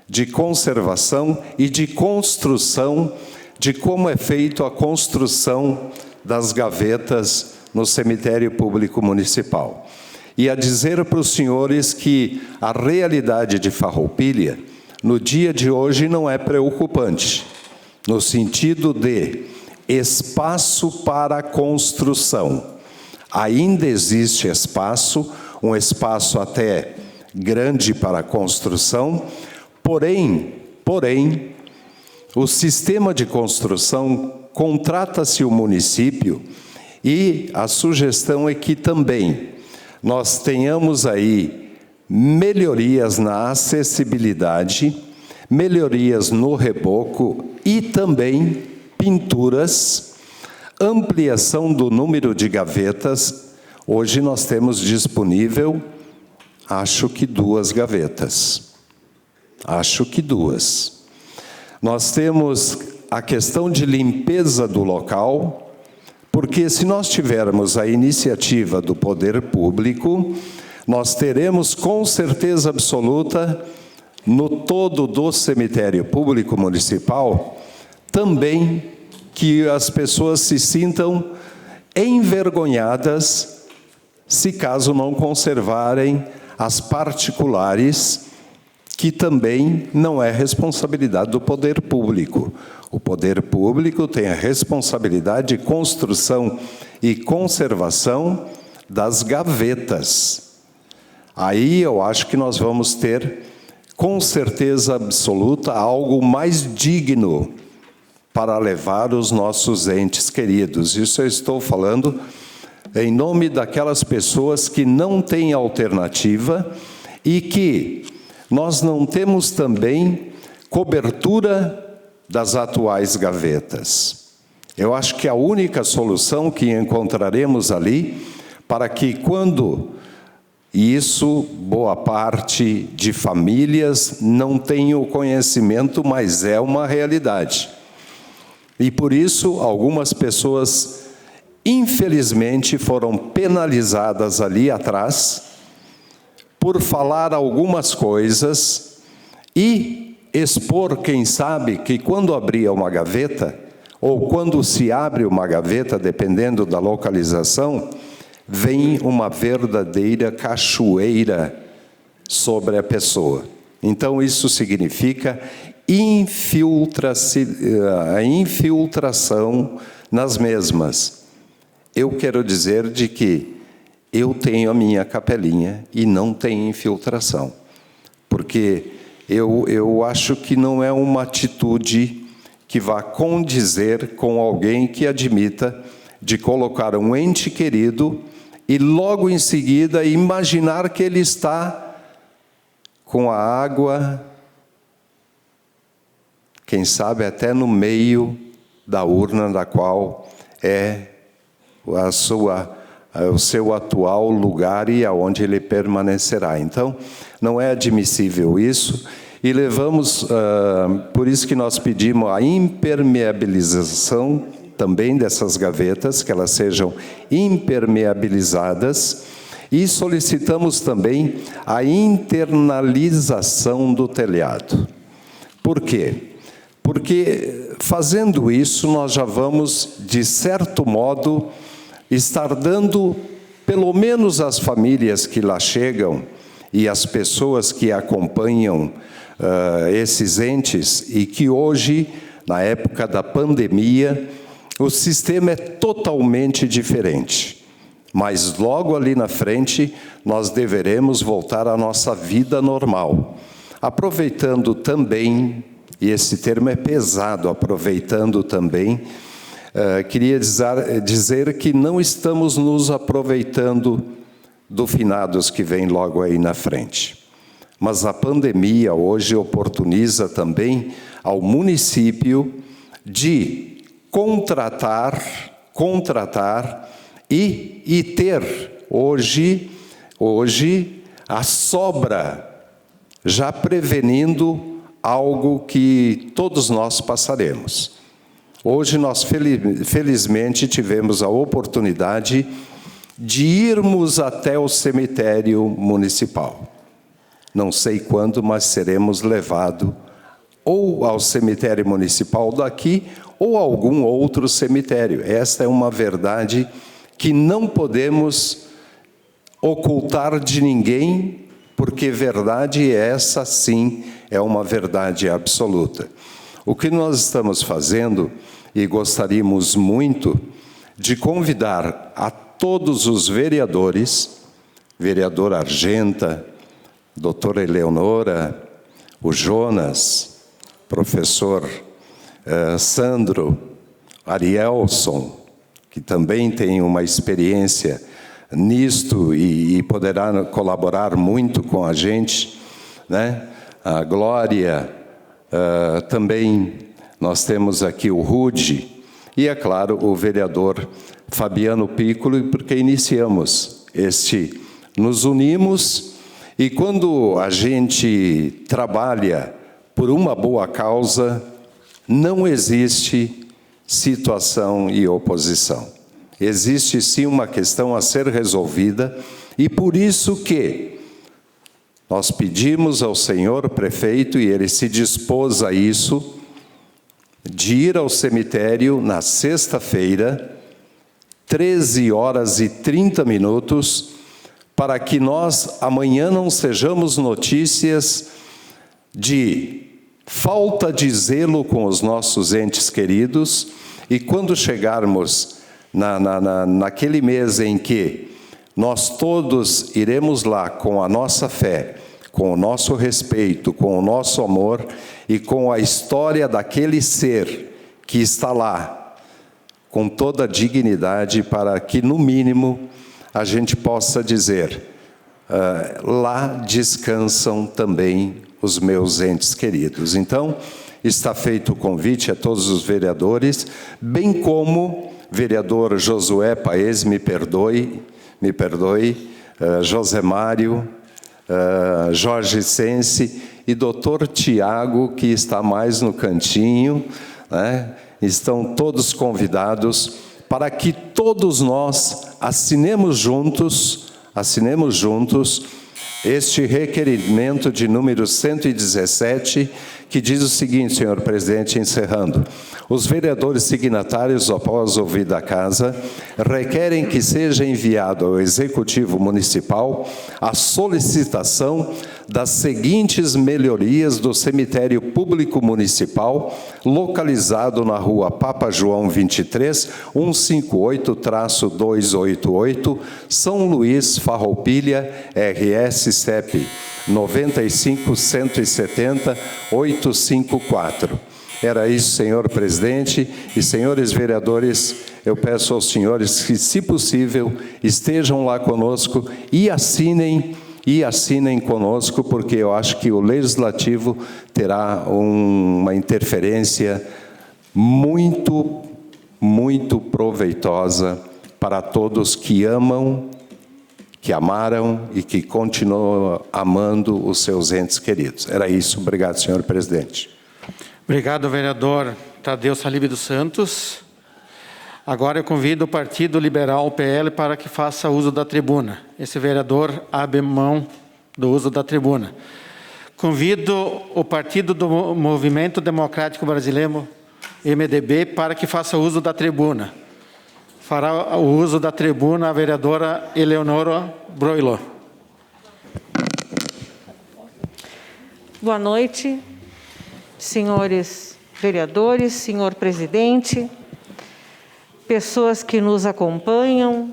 [SPEAKER 7] de conservação e de construção, de como é feito a construção das gavetas no cemitério público municipal. E a dizer para os senhores que a realidade de Farroupilha, no dia de hoje, não é preocupante, no sentido de espaço para construção. Ainda existe espaço, um espaço até grande para a construção, porém, o sistema de construção contrata-se o município e a sugestão é que também nós tenhamos aí melhorias na acessibilidade, melhorias no reboco e também pinturas, ampliação do número de gavetas. Hoje nós temos disponível, acho que 2 gavetas. Acho que 2. Nós temos a questão de limpeza do local, porque se nós tivermos a iniciativa do poder público, nós teremos com certeza absoluta, no todo do cemitério público municipal, também que as pessoas se sintam envergonhadas se caso não conservarem as particulares, que também não é responsabilidade do poder público. O poder público tem a responsabilidade de construção e conservação das gavetas. Aí eu acho que nós vamos ter, com certeza absoluta, algo mais digno para levar os nossos entes queridos. Isso eu estou falando em nome daquelas pessoas que não têm alternativa e que nós não temos também cobertura das atuais gavetas. Eu acho que a única solução que encontraremos ali, para que quando isso, boa parte de famílias não tem o conhecimento, mas é uma realidade. E por isso, algumas pessoas, infelizmente, foram penalizadas ali atrás, por falar algumas coisas e expor, quem sabe, que quando abria uma gaveta, ou quando se abre uma gaveta, dependendo da localização, vem uma verdadeira cachoeira sobre a pessoa. Então, isso significa a infiltração nas mesmas. Eu quero dizer de que eu tenho a minha capelinha e não tem infiltração, porque eu acho que não é uma atitude que vá condizer com alguém que admita de colocar um ente querido e logo em seguida imaginar que ele está com a água, quem sabe até no meio da urna da qual é o seu atual lugar e aonde ele permanecerá. Então, não é admissível isso, e levamos, por isso que nós pedimos a impermeabilização também dessas gavetas, que elas sejam impermeabilizadas, e solicitamos também a internalização do telhado. Por quê? Porque fazendo isso, nós já vamos, de certo modo, estar dando, pelo menos às famílias que lá chegam e às pessoas que acompanham esses entes, e que hoje, na época da pandemia, o sistema é totalmente diferente. Mas logo ali na frente, nós deveremos voltar à nossa vida normal. Aproveitando também, e esse termo é pesado, aproveitando também, queria dizer que não estamos nos aproveitando do finados que vem logo aí na frente. Mas a pandemia hoje oportuniza também ao município de contratar e ter hoje a sobra, já prevenindo algo que todos nós passaremos. Hoje nós felizmente tivemos a oportunidade de irmos até o cemitério municipal. não sei quando, mas seremos levados ou ao cemitério municipal daqui ou a algum outro cemitério. Esta é uma verdade que não podemos ocultar de ninguém, porque verdade essa, sim, é uma verdade absoluta. O que nós estamos fazendo, e gostaríamos muito de convidar a todos os vereadores, vereador Argenta, doutora Eleonora, o Jonas, professor Sandro, Arielson, que também tem uma experiência nisto e poderá colaborar muito com a gente, né? A Glória, também nós temos aqui o Rude, e, é claro, o vereador Fabiano Piccolo, porque nos unimos, e quando a gente trabalha por uma boa causa, não existe situação e oposição. Existe sim uma questão a ser resolvida, e por isso que nós pedimos ao senhor prefeito, e ele se dispôs a isso, de ir ao cemitério na sexta-feira, 13h30, para que nós amanhã não sejamos notícias de falta de zelo com os nossos entes queridos, e quando chegarmos naquele mês em que nós todos iremos lá com a nossa fé, com o nosso respeito, com o nosso amor e com a história daquele ser que está lá, com toda a dignidade, para que, no mínimo, a gente possa dizer, lá descansam também os meus entes queridos. Então, está feito o convite a todos os vereadores, bem como vereador Josué Paes, me perdoe, José Mário, Jorge Sense e doutor Tiago, que está mais no cantinho, né? Estão todos convidados para que todos nós assinemos juntos este requerimento de número 117, que diz o seguinte, senhor presidente, encerrando. Os vereadores signatários, após ouvida a casa, requerem que seja enviado ao Executivo Municipal a solicitação das seguintes melhorias do cemitério público municipal, localizado na rua Papa João 23, 158-288, São Luís, Farroupilha, RS CEP 95-170-854. Era isso, senhor presidente. E, senhores vereadores, eu peço aos senhores que, se possível, estejam lá conosco e assinem conosco, porque eu acho que o Legislativo terá uma interferência muito, muito proveitosa para todos que amam, que amaram e que continuam amando os seus entes queridos. Era isso. Obrigado, senhor presidente.
[SPEAKER 3] Obrigado, vereador Tadeu Salib dos Santos. Agora eu convido o Partido Liberal, PL, para que faça uso da tribuna. Esse vereador abre mão do uso da tribuna. Convido o Partido do Movimento Democrático Brasileiro, MDB, para que faça uso da tribuna. Fará o uso da tribuna a vereadora Eleonora Broilo.
[SPEAKER 8] Boa noite, senhores vereadores, senhor presidente, pessoas que nos acompanham,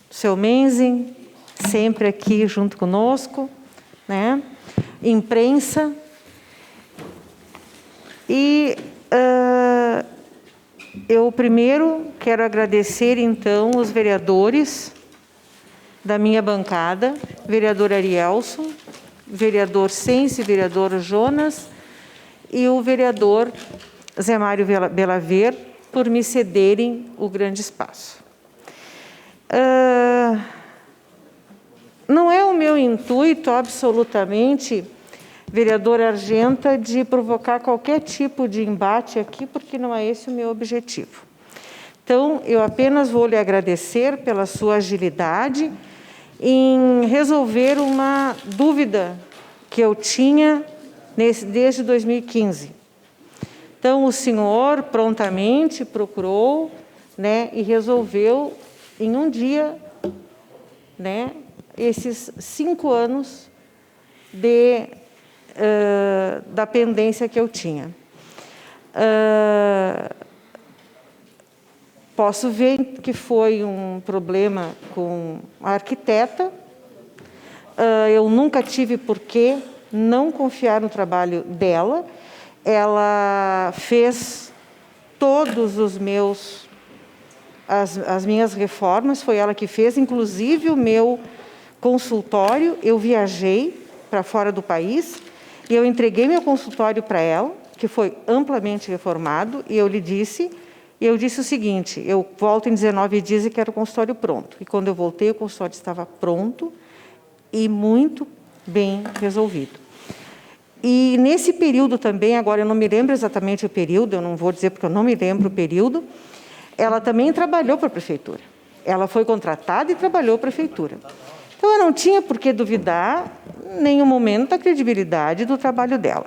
[SPEAKER 8] seu Menzen, sempre aqui junto conosco, né? Imprensa. E eu primeiro quero agradecer, então, os vereadores da minha bancada, vereador Arielson, vereador Sense, vereador Jonas e o vereador Zé Mário Belaver, por me cederem o grande espaço. Não é o meu intuito, absolutamente, vereador Argenta, de provocar qualquer tipo de embate aqui, porque não é esse o meu objetivo. Então, eu apenas vou lhe agradecer pela sua agilidade em resolver uma dúvida que eu tinha desde 2015. Então, o senhor prontamente procurou, né, e resolveu, em um dia, né, esses 5 anos da pendência que eu tinha. Posso ver que foi um problema com a arquiteta. Eu nunca tive por que não confiar no trabalho dela. Ela fez todos os as minhas reformas, foi ela que fez, inclusive o meu consultório. Eu viajei para fora do país e eu entreguei meu consultório para ela, que foi amplamente reformado, e eu disse o seguinte: eu volto em 19 dias e quero o consultório pronto. E quando eu voltei, o consultório estava pronto e muito bem resolvido. E nesse período também, agora eu não me lembro exatamente o período, eu não vou dizer porque eu não me lembro o período, ela também trabalhou para a prefeitura. Ela foi contratada e trabalhou para a prefeitura. Então, eu não tinha por que duvidar, em nenhum momento, da credibilidade do trabalho dela.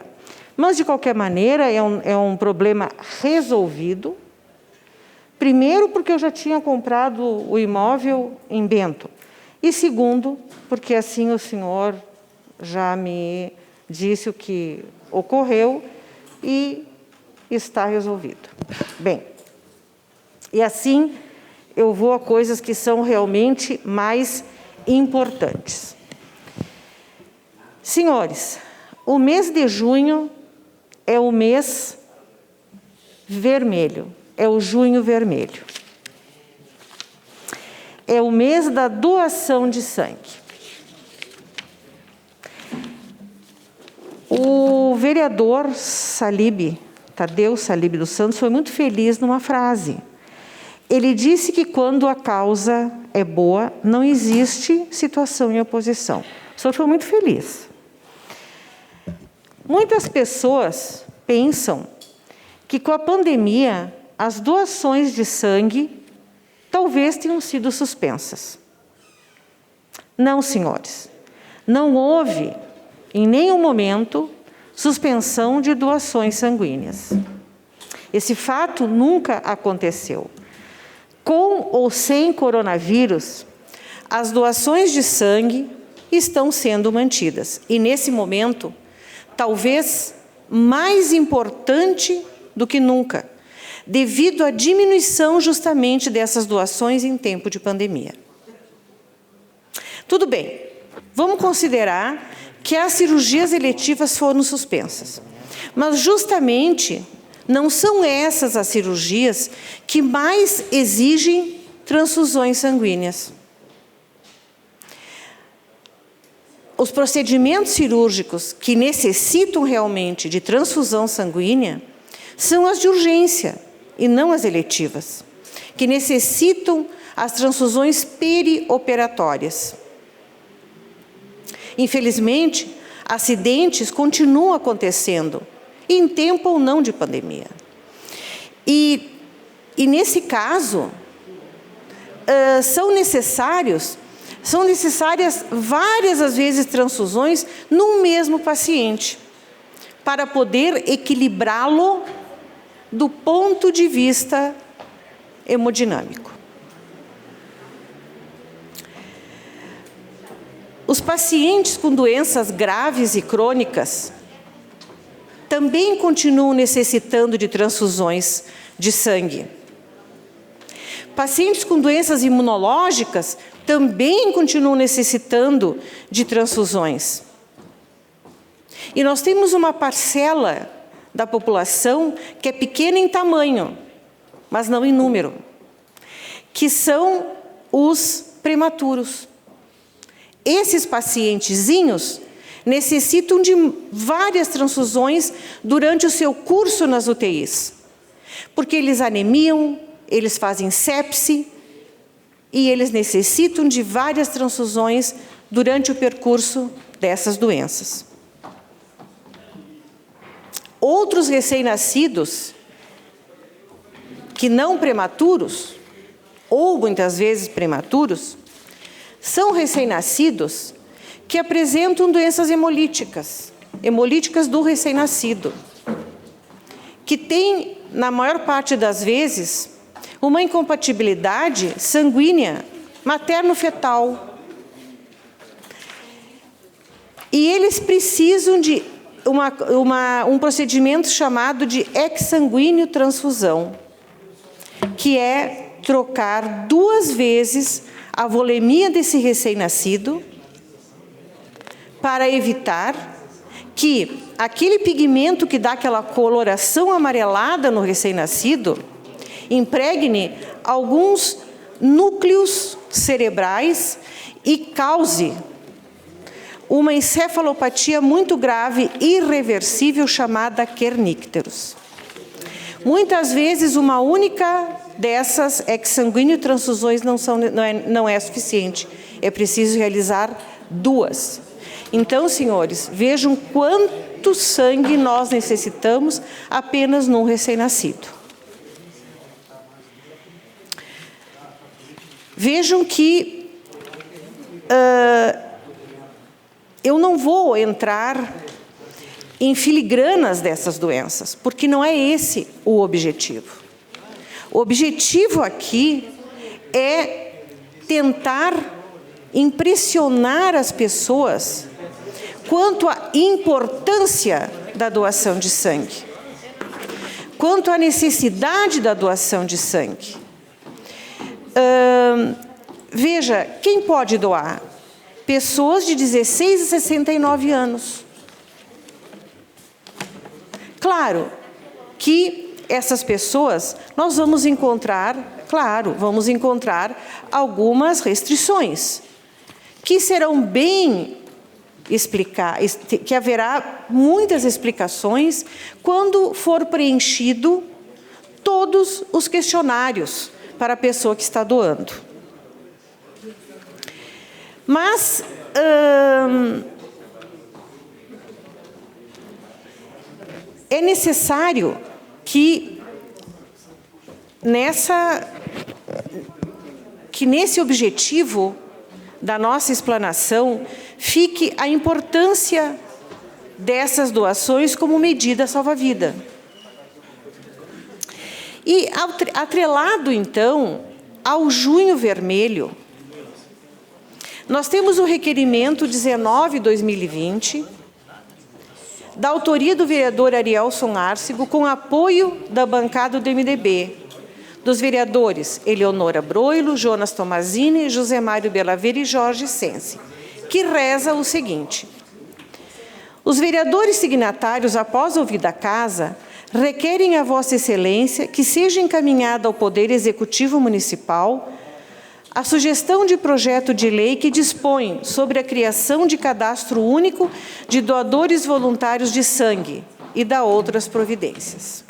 [SPEAKER 8] Mas, de qualquer maneira, é um problema resolvido. Primeiro, porque eu já tinha comprado o imóvel em Bento. E segundo, porque assim o senhor já me disse o que ocorreu e está resolvido. Bem, e assim eu vou a coisas que são realmente mais importantes. Senhores, o mês de junho é o mês vermelho, é o junho vermelho. É o mês da doação de sangue. O vereador Tadeu Salib dos Santos, foi muito feliz numa frase. Ele disse que quando a causa é boa, não existe situação em oposição. O senhor foi muito feliz. Muitas pessoas pensam que com a pandemia, as doações de sangue talvez tenham sido suspensas. Não, senhores. Não houve, em nenhum momento, suspensão de doações sanguíneas. Esse fato nunca aconteceu. Com ou sem coronavírus, as doações de sangue estão sendo mantidas. E, nesse momento, talvez mais importante do que nunca, devido à diminuição justamente dessas doações em tempo de pandemia. Tudo bem, vamos considerar que as cirurgias eletivas foram suspensas. Mas, justamente, não são essas as cirurgias que mais exigem transfusões sanguíneas. Os procedimentos cirúrgicos que necessitam realmente de transfusão sanguínea são as de urgência e não as eletivas, que necessitam as transfusões perioperatórias. Infelizmente, acidentes continuam acontecendo, em tempo ou não de pandemia. E nesse caso, são necessárias várias, às vezes, transfusões num mesmo paciente, para poder equilibrá-lo do ponto de vista hemodinâmico. Os pacientes com doenças graves e crônicas também continuam necessitando de transfusões de sangue. Pacientes com doenças imunológicas também continuam necessitando de transfusões. E nós temos uma parcela da população que é pequena em tamanho, mas não em número, que são os prematuros. Esses pacientezinhos necessitam de várias transfusões durante o seu curso nas UTIs, porque eles anemiam, eles fazem sepse e eles necessitam de várias transfusões durante o percurso dessas doenças. Outros recém-nascidos, que não prematuros, ou muitas vezes prematuros, são recém-nascidos que apresentam doenças hemolíticas do recém-nascido, que tem, na maior parte das vezes, uma incompatibilidade sanguínea materno-fetal. E eles precisam de um procedimento chamado de exsanguíneo transfusão, que é trocar 2 vezes a volemia desse recém-nascido para evitar que aquele pigmento que dá aquela coloração amarelada no recém-nascido impregne alguns núcleos cerebrais e cause uma encefalopatia muito grave, irreversível, chamada kernícteros. Muitas vezes, uma única dessas exsanguíneo transfusões não é suficiente. É preciso realizar 2. Então, senhores, vejam quanto sangue nós necessitamos apenas num recém-nascido. Vejam que eu não vou entrar em filigranas dessas doenças, porque não é esse o objetivo. O objetivo aqui é tentar impressionar as pessoas quanto à importância da doação de sangue, quanto à necessidade da doação de sangue. Veja, quem pode doar? Pessoas de 16 a 69 anos. Claro que essas pessoas nós vamos encontrar, algumas restrições, que serão bem explicadas, que haverá muitas explicações quando for preenchido todos os questionários para a pessoa que está doando. Mas é necessário que nesse objetivo da nossa explanação fique a importância dessas doações como medida salva-vida. E atrelado, então, ao Junho Vermelho, nós temos o requerimento 19/2020, da autoria do vereador Arielson Arcego, com apoio da bancada do MDB, dos vereadores Eleonora Broilo, Jonas Tomazini, José Mário Bellaver e Jorge Sense, que reza o seguinte: os vereadores signatários, após ouvida a casa, requerem a Vossa Excelência que seja encaminhada ao Poder Executivo Municipal a sugestão de projeto de lei que dispõe sobre a criação de cadastro único de doadores voluntários de sangue e da outras providências.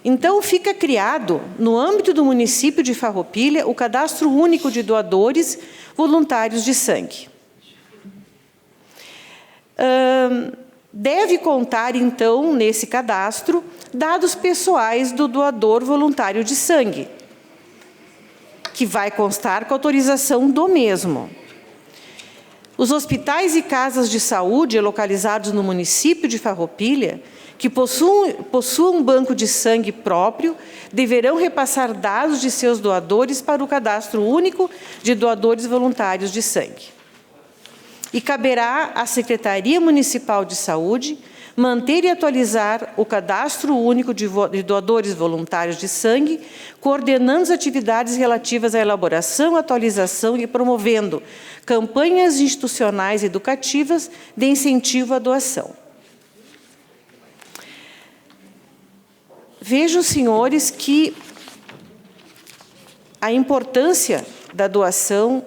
[SPEAKER 8] Então, fica criado, no âmbito do município de Farroupilha, o cadastro único de doadores voluntários de sangue. Deve contar, então, nesse cadastro, dados pessoais do doador voluntário de sangue, que vai constar com a autorização do mesmo. Os hospitais e casas de saúde localizados no município de Farroupilha, que possuam um banco de sangue próprio, deverão repassar dados de seus doadores para o cadastro único de doadores voluntários de sangue. E caberá à Secretaria Municipal de Saúde manter e atualizar o cadastro único de doadores voluntários de sangue, coordenando as atividades relativas à elaboração, atualização e promovendo campanhas institucionais e educativas de incentivo à doação. Vejam, senhores, que a importância da doação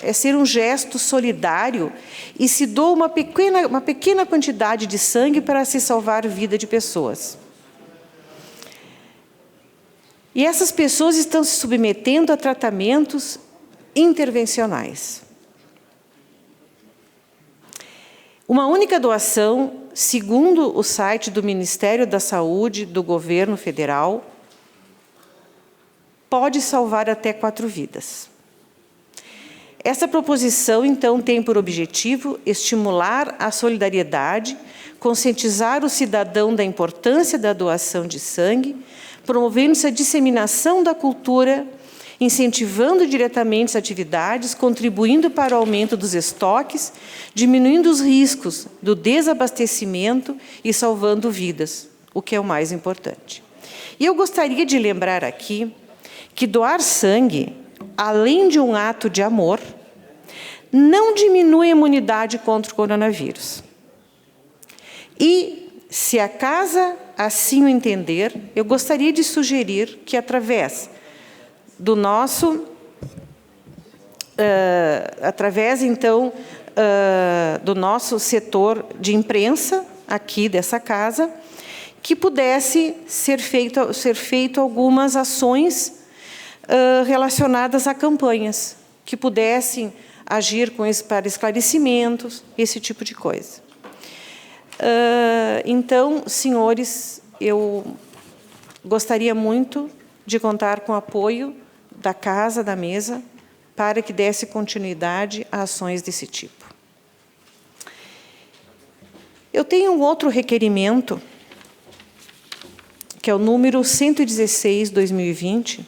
[SPEAKER 8] é ser um gesto solidário e se doa uma pequena quantidade de sangue para se salvar a vida de pessoas. E essas pessoas estão se submetendo a tratamentos intervencionais. Uma única doação, segundo o site do Ministério da Saúde do Governo Federal, pode salvar até 4 vidas. Essa proposição, então, tem por objetivo estimular a solidariedade, conscientizar o cidadão da importância da doação de sangue, promovendo-se a disseminação da cultura, incentivando diretamente as atividades, contribuindo para o aumento dos estoques, diminuindo os riscos do desabastecimento e salvando vidas, o que é o mais importante. E eu gostaria de lembrar aqui que doar sangue, além de um ato de amor, não diminui a imunidade contra o coronavírus. E, se a casa assim o entender, eu gostaria de sugerir que, através do nosso, do nosso setor de imprensa, aqui dessa casa, que pudesse ser feito algumas ações relacionadas a campanhas, que pudessem agir para esclarecimentos, esse tipo de coisa. Então, senhores, eu gostaria muito de contar com o apoio da Casa, da Mesa, para que desse continuidade a ações desse tipo. Eu tenho um outro requerimento, que é o número 116/2020,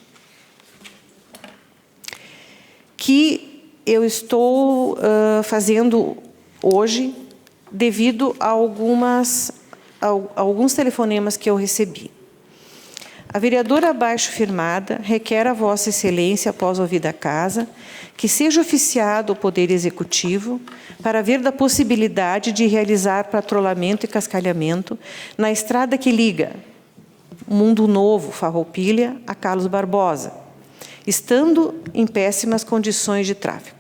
[SPEAKER 8] que eu estou fazendo hoje devido a alguns telefonemas que eu recebi. A vereadora abaixo firmada requer a Vossa Excelência, após ouvida a Casa, que seja oficiado o Poder Executivo para ver da possibilidade de realizar patrulhamento e cascalhamento na estrada que liga Mundo Novo, Farroupilha, a Carlos Barbosa, estando em péssimas condições de tráfego.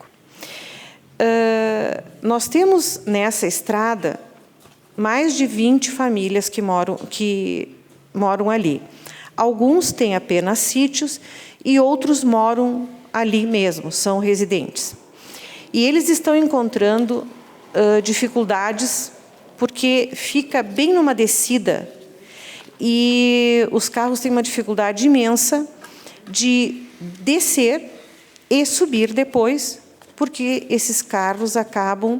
[SPEAKER 8] Nós temos nessa estrada mais de 20 famílias que moram ali. Alguns têm apenas sítios e outros moram ali mesmo, são residentes. E eles estão encontrando dificuldades porque fica bem numa descida e os carros têm uma dificuldade imensa de descer e subir depois, porque esses carros acabam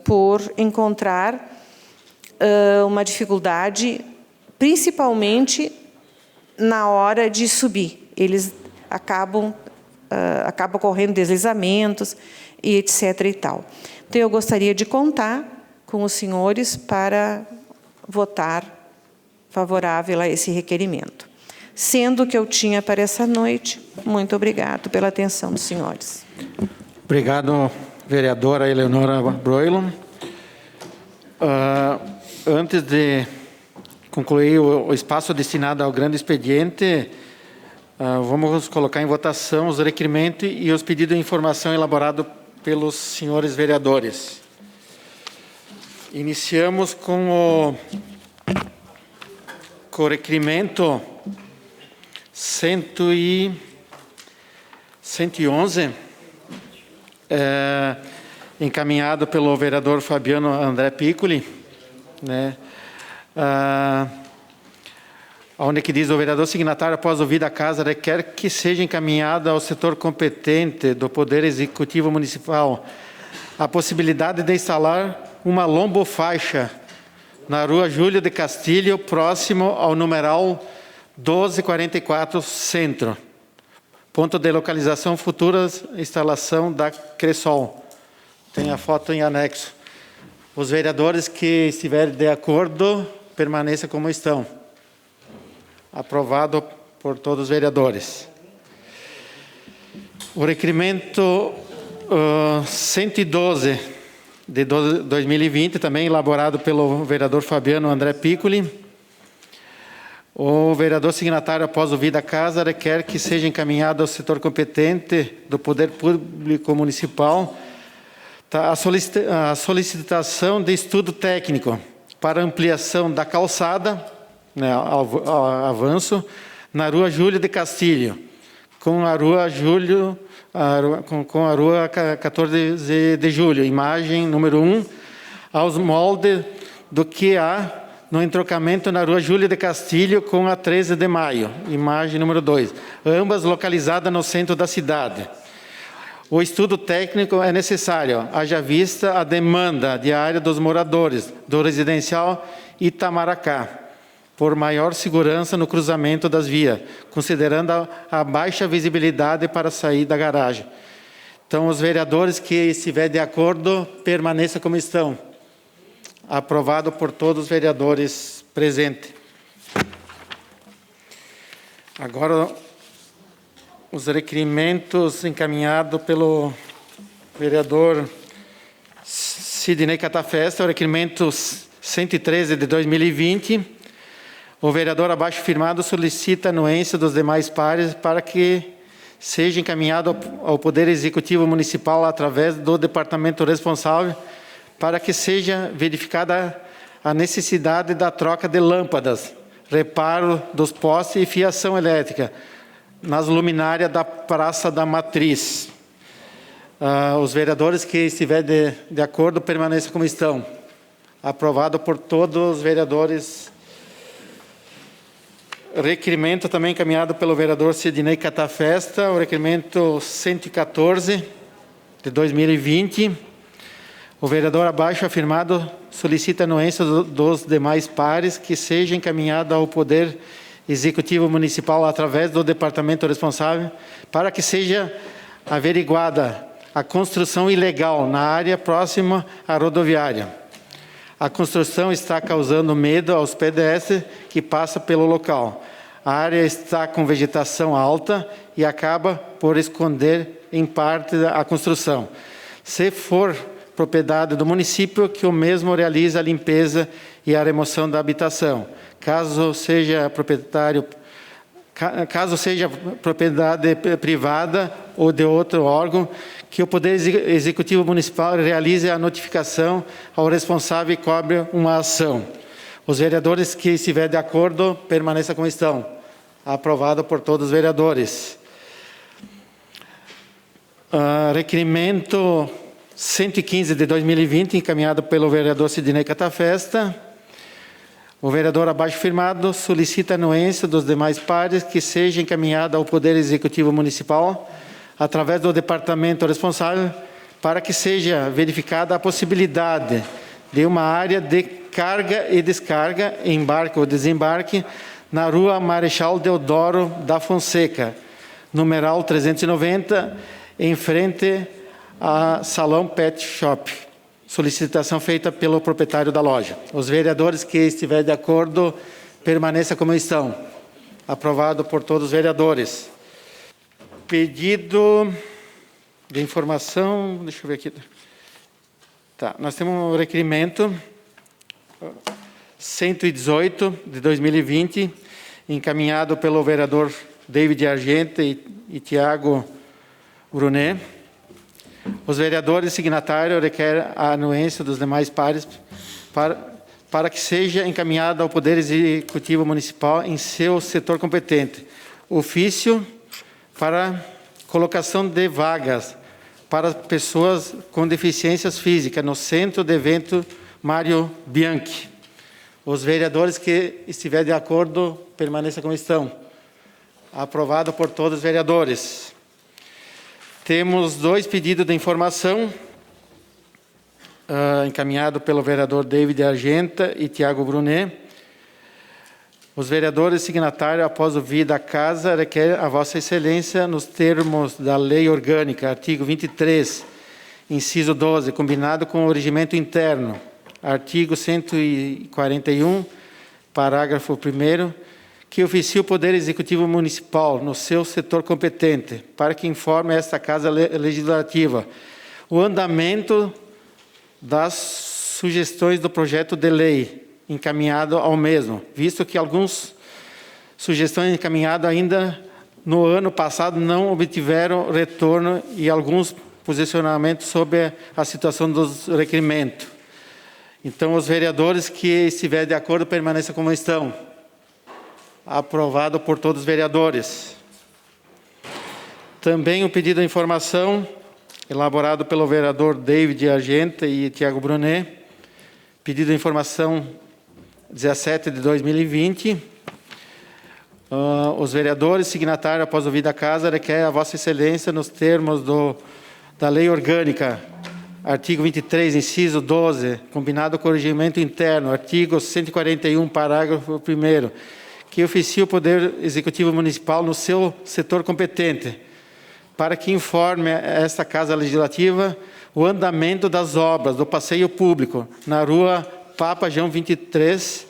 [SPEAKER 8] por encontrar uma dificuldade, principalmente na hora de subir. Eles acabam ocorrendo deslizamentos e etc. e tal. Então, eu gostaria de contar com os senhores para votar favorável a esse requerimento. Sendo que eu tinha para essa noite, muito obrigado pela atenção dos senhores.
[SPEAKER 3] Obrigado, vereadora Eleonora Broilon. Antes de concluir o espaço destinado ao grande expediente, vamos colocar em votação os requerimentos e os pedidos de informação elaborados pelos senhores vereadores. Iniciamos com o requerimento 111, encaminhado pelo vereador Fabiano André Piccoli, né? Onde que diz: o vereador signatário, após ouvida a Casa, requer que seja encaminhada ao setor competente do Poder Executivo Municipal a possibilidade de instalar uma lombofaixa na rua Júlio de Castilho, próximo ao numeral 1244 Centro. Ponto de localização, futura instalação da Cressol. Tem a foto em anexo. Os vereadores que estiverem de acordo, permaneçam como estão. Aprovado por todos os vereadores. O requerimento 112 de 2020, também elaborado pelo vereador Fabiano André Piccoli. O vereador signatário, após ouvida a Casa, requer que seja encaminhado ao setor competente do Poder Público Municipal a solicitação de estudo técnico para ampliação da calçada, né, avanço, na rua Júlio de Castilho, com a rua 14 de julho, imagem número 1, aos moldes do que há no entrocamento na rua Júlio de Castilho com a 13 de maio, imagem número 2, ambas localizadas no centro da cidade. O estudo técnico é necessário, haja vista a demanda diária dos moradores do residencial Itamaracá, por maior segurança no cruzamento das vias, considerando a baixa visibilidade para sair da garagem. Então, os vereadores que estiverem de acordo, permaneçam como estão. Aprovado por todos os vereadores presentes. Agora, os requerimentos encaminhados pelo vereador Sidney Catafesta, o requerimento 113 de 2020. O vereador abaixo firmado solicita a anuência dos demais pares para que seja encaminhado ao Poder Executivo Municipal através do departamento responsável para que seja verificada a necessidade da troca de lâmpadas, reparo dos postes e fiação elétrica nas luminárias da Praça da Matriz. Os vereadores que estiverem de acordo permaneçam como estão. Aprovado por todos os vereadores. Requerimento também encaminhado pelo vereador Sidney Catafesta, o requerimento 114 de 2020. O vereador abaixo afirmado solicita a anuência dos demais pares que seja encaminhado ao Poder Executivo Municipal através do departamento responsável para que seja averiguada a construção ilegal na área próxima à rodoviária. A construção está causando medo aos pedestres que passam pelo local. A área está com vegetação alta e acaba por esconder em parte a construção. Se for propriedade do município, que o mesmo realize a limpeza e a remoção da habitação. Caso seja propriedade privada ou de outro órgão, que o Poder Executivo Municipal realize a notificação ao responsável e cobre uma ação. Os vereadores que estiverem de acordo, permaneçam como estão. Aprovado por todos os vereadores. Requerimento 115 de 2020, encaminhado pelo vereador Sidney Catafesta. O vereador abaixo firmado solicita a anuência dos demais pares que seja encaminhada ao Poder Executivo Municipal através do departamento responsável para que seja verificada a possibilidade de uma área de carga e descarga, embarque ou desembarque, na rua Marechal Deodoro da Fonseca, numeral 390, em frente a Salão Pet Shop. Solicitação feita pelo proprietário da loja. Os vereadores que estiverem de acordo, permaneçam como estão. Aprovado por todos os vereadores. Pedido de informação, deixa eu ver aqui. Tá, nós temos um requerimento 118 de 2020, encaminhado pelo vereador David Argenta e Tiago Brunet. Os vereadores signatários requerem a anuência dos demais pares para que seja encaminhado ao Poder Executivo Municipal em seu setor competente. Ofício para colocação de vagas para pessoas com deficiências físicas no Centro de Evento Mário Bianchi. Os vereadores que estiverem de acordo, permaneçam como estão. Aprovado por todos os vereadores. Temos 2 pedidos de informação, encaminhado pelo vereador David Argenta e Tiago Brunet. Os vereadores signatários, após o vir da Casa, requerem a Vossa Excelência, nos termos da Lei Orgânica, artigo 23, inciso 12, combinado com o regimento interno, artigo 141, parágrafo 1º, que oficie o Poder Executivo Municipal no seu setor competente, para que informe esta Casa Legislativa o andamento das sugestões do projeto de lei encaminhado ao mesmo, visto que algumas sugestões encaminhadas ainda no ano passado não obtiveram retorno e alguns posicionamentos sobre a situação dos requerimentos. Então, os vereadores que estiverem de acordo, permaneçam como estão. Aprovado por todos os vereadores. Também o pedido de informação, elaborado pelo vereador David Argenta e Tiago Brunet. Pedido de informação 17 de 2020. Os vereadores signatários, após ouvir da Casa, requerem a Vossa Excelência, nos termos do da Lei Orgânica, artigo 23, inciso 12, combinado com o regimento interno, artigo 141, parágrafo 1º, que oficia o Poder Executivo Municipal no seu setor competente, para que informe esta Casa Legislativa o andamento das obras do passeio público na rua Papa João 23,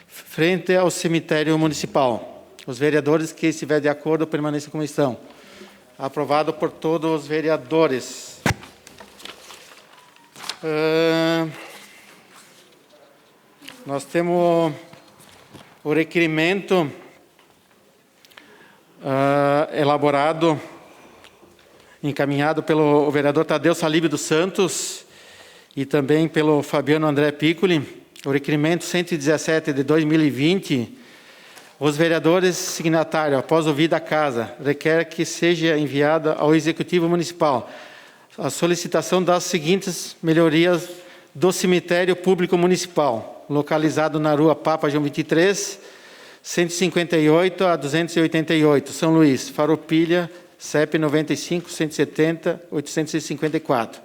[SPEAKER 3] frente ao cemitério municipal. Os vereadores que estiverem de acordo permaneçam como estão. Aprovado por todos os vereadores. Nós temos o requerimento elaborado, encaminhado pelo vereador Tadeu Salib dos Santos e também pelo Fabiano André Piccoli, o requerimento 117 de 2020. Os vereadores signatários, após ouvida a Casa, requer que seja enviada ao Executivo Municipal a solicitação das seguintes melhorias do cemitério público municipal, localizado na rua Papa João 23, 158 a 288, São Luís, Farroupilha, CEP 95 170 854.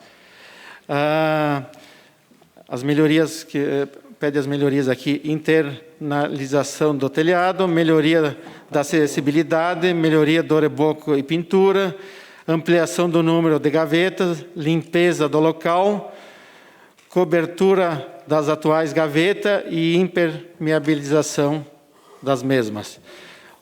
[SPEAKER 3] As melhorias que pede as melhorias aqui: internalização do telhado, melhoria da acessibilidade, melhoria do reboco e pintura, ampliação do número de gavetas, limpeza do local, cobertura das atuais gavetas e impermeabilização das mesmas.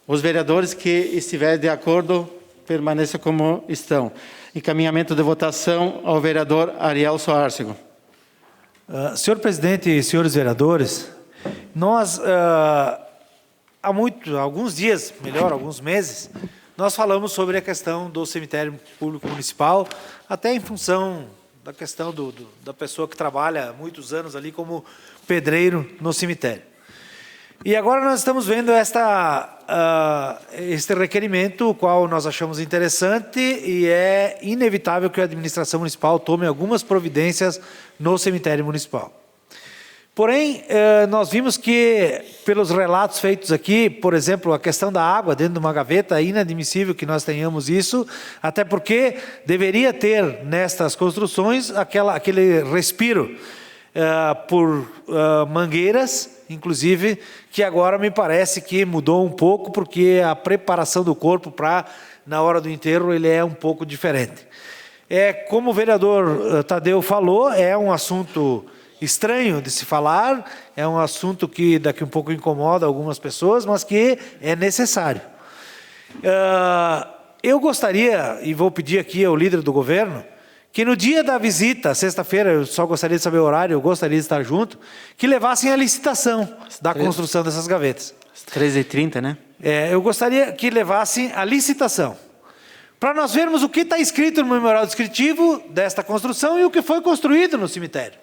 [SPEAKER 3] Os vereadores que estiverem de acordo, permaneçam como estão. Encaminhamento de votação ao vereador Ariel Soárcego.
[SPEAKER 9] Senhor presidente e senhores vereadores, nós, há alguns dias, melhor, alguns meses, nós falamos sobre a questão do cemitério público municipal, até em função da questão da pessoa que trabalha há muitos anos ali como pedreiro no cemitério. E agora nós estamos vendo este requerimento, o qual nós achamos interessante, e é inevitável que a administração municipal tome algumas providências no cemitério municipal. Porém, nós vimos que, pelos relatos feitos aqui, por exemplo, a questão da água dentro de uma gaveta, é inadmissível que nós tenhamos isso, até porque deveria ter nestas construções aquele respiro por mangueiras, inclusive, que agora me parece que mudou um pouco, porque a preparação do corpo para, na hora do enterro, ele é um pouco diferente. Como o vereador Tadeu falou, é um assunto estranho de se falar, é um assunto que daqui um pouco incomoda algumas pessoas, mas que é necessário. Eu gostaria, e vou pedir aqui ao líder do governo, que no dia da visita, sexta-feira, eu só gostaria de saber o horário, eu gostaria de estar junto, que levassem a licitação da construção dessas gavetas.
[SPEAKER 3] 13h30, né?
[SPEAKER 9] Eu gostaria que levassem a licitação, para nós vermos o que está escrito no memorial descritivo desta construção e o que foi construído no cemitério.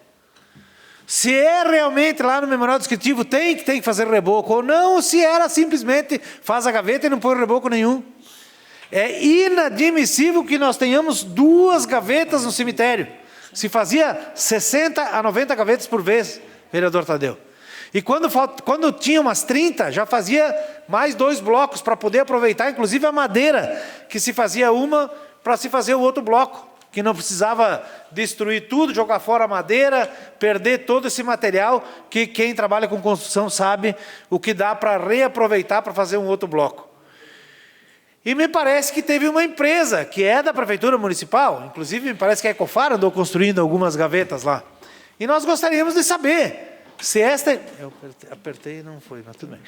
[SPEAKER 9] Se realmente lá no memorial descritivo tem que fazer reboco ou não, ou se era simplesmente faz a gaveta e não põe reboco nenhum. É inadmissível que nós tenhamos 2 gavetas no cemitério. Se fazia 60 a 90 gavetas por vez, vereador Tadeu. E quando tinha umas 30, já fazia mais 2 blocos para poder aproveitar, inclusive a madeira, que se fazia uma para se fazer o outro bloco, que não precisava destruir tudo, jogar fora a madeira, perder todo esse material, que quem trabalha com construção sabe o que dá para reaproveitar para fazer um outro bloco. E me parece que teve uma empresa, que é da Prefeitura Municipal, inclusive me parece que a Ecofar andou construindo algumas gavetas lá. E nós gostaríamos de saber se esta... Eu apertei e não foi, mas tudo bem.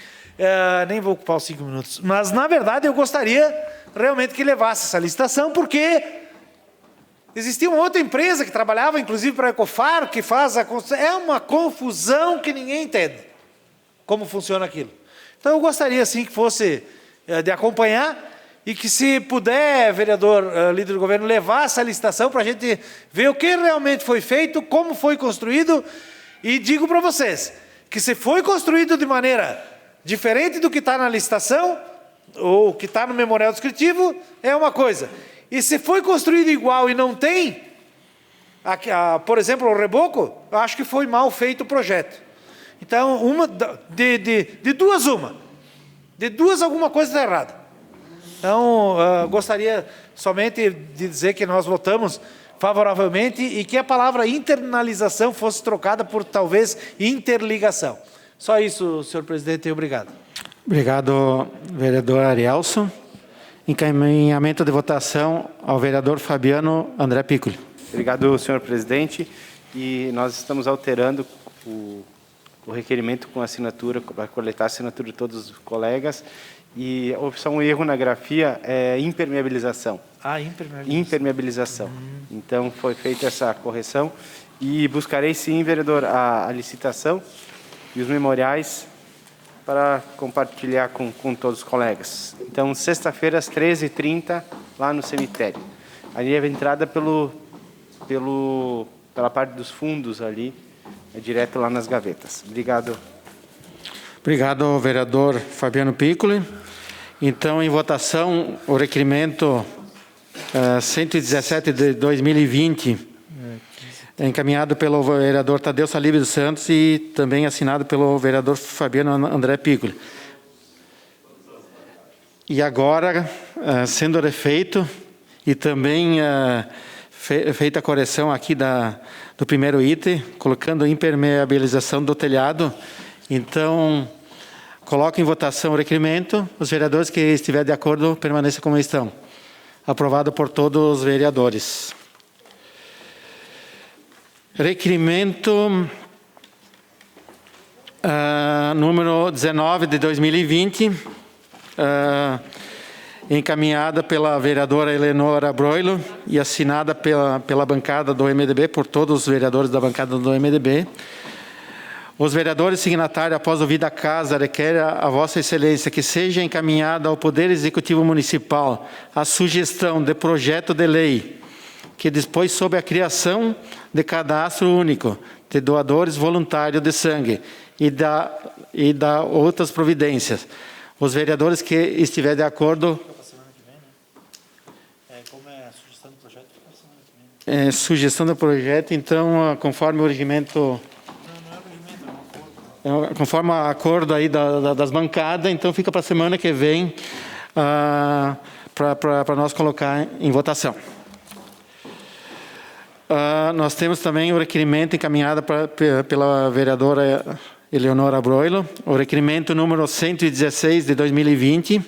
[SPEAKER 9] Nem vou ocupar os 5 minutos. Mas, na verdade, eu gostaria realmente que levasse essa licitação, porque existia uma outra empresa que trabalhava, inclusive, para a Ecofar, que faz a construção. É uma confusão que ninguém entende como funciona aquilo. Então, eu gostaria, sim, que fosse de acompanhar, e que, se puder, vereador, líder do governo, levar essa licitação para a gente ver o que realmente foi feito, como foi construído. E digo para vocês, que se foi construído de maneira diferente do que está na licitação, ou que está no memorial descritivo, é uma coisa. E se foi construído igual e não tem, por exemplo, o reboco, eu acho que foi mal feito o projeto. Então, de duas alguma coisa está errada. Então, gostaria somente de dizer que nós votamos favoravelmente e que a palavra internalização fosse trocada por, talvez, interligação. Só isso, senhor presidente, e obrigado.
[SPEAKER 3] Obrigado, vereador Arielson. Encaminhamento de votação ao vereador Fabiano André Piccoli.
[SPEAKER 4] Obrigado, senhor presidente. E nós estamos alterando o requerimento com assinatura, para coletar a assinatura de todos os colegas. E a opção erro na grafia é impermeabilização. Impermeabilização. Então, foi feita essa correção. E buscarei, sim, vereador, a licitação e os memoriais para compartilhar com todos os colegas. Então, sexta-feira, às 13h30, lá no cemitério. Ali a entrada pela parte dos fundos ali, direto lá nas gavetas. Obrigado.
[SPEAKER 3] Obrigado, vereador Fabiano Piccoli. Então, em votação, o requerimento 117 de 2020, encaminhado pelo vereador Tadeu Salib dos Santos e também assinado pelo vereador Fabiano André Piccoli. E agora, sendo refeito e também feita a correção aqui do primeiro item, colocando impermeabilização do telhado, então, coloco em votação o requerimento. Os vereadores que estiverem de acordo, permaneçam como estão. Aprovado por todos os vereadores. Requerimento número 19 de 2020, encaminhada pela vereadora Eleonora Broilo e assinada pela bancada do MDB, por todos os vereadores da bancada do MDB. Os vereadores signatários, após ouvida a casa, requerem a Vossa Excelência que seja encaminhada ao Poder Executivo Municipal a sugestão de projeto de lei que dispõe sobre a criação de cadastro único de doadores voluntários de sangue e da outras providências. Os vereadores que estiverem de acordo...
[SPEAKER 9] Como é a sugestão do projeto?
[SPEAKER 3] Sugestão do projeto, então, conforme o regimento... Conforme o acordo aí das bancadas, então fica para a semana que vem para nós colocar em votação. Nós temos também o requerimento encaminhado pela vereadora Eleonora Broilo, o requerimento número 116 de 2020.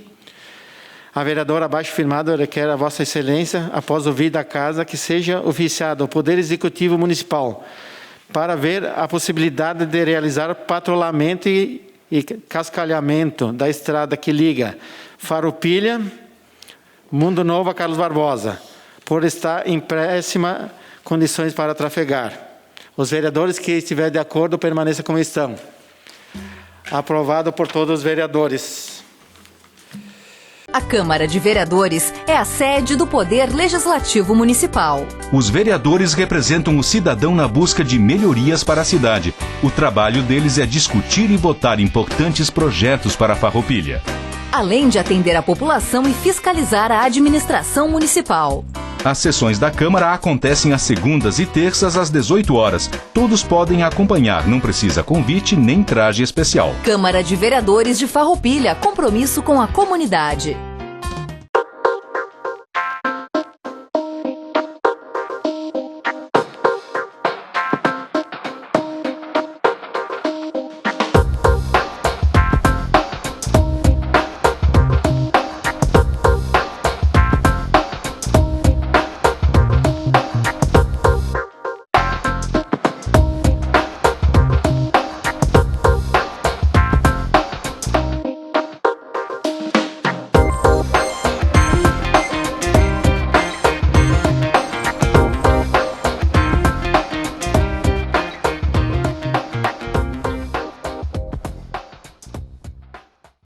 [SPEAKER 3] A vereadora abaixo firmada requer a Vossa Excelência, após ouvida a casa, que seja oficiado ao Poder Executivo Municipal para ver a possibilidade de realizar patrulhamento e cascalhamento da estrada que liga Farroupilha, Mundo Novo a Carlos Barbosa, por estar em péssimas condições para trafegar. Os vereadores que estiverem de acordo, permaneçam como estão. Aprovado por todos os vereadores.
[SPEAKER 1] A Câmara de Vereadores é a sede do Poder Legislativo Municipal.
[SPEAKER 2] Os vereadores representam o cidadão na busca de melhorias para a cidade. O trabalho deles é discutir e votar importantes projetos para a Farroupilha.
[SPEAKER 1] Além de atender a população e fiscalizar a administração municipal.
[SPEAKER 2] As sessões da Câmara acontecem às segundas e terças às 18 horas. Todos podem acompanhar, não precisa convite nem traje especial.
[SPEAKER 1] Câmara de Vereadores de Farroupilha, compromisso com a comunidade.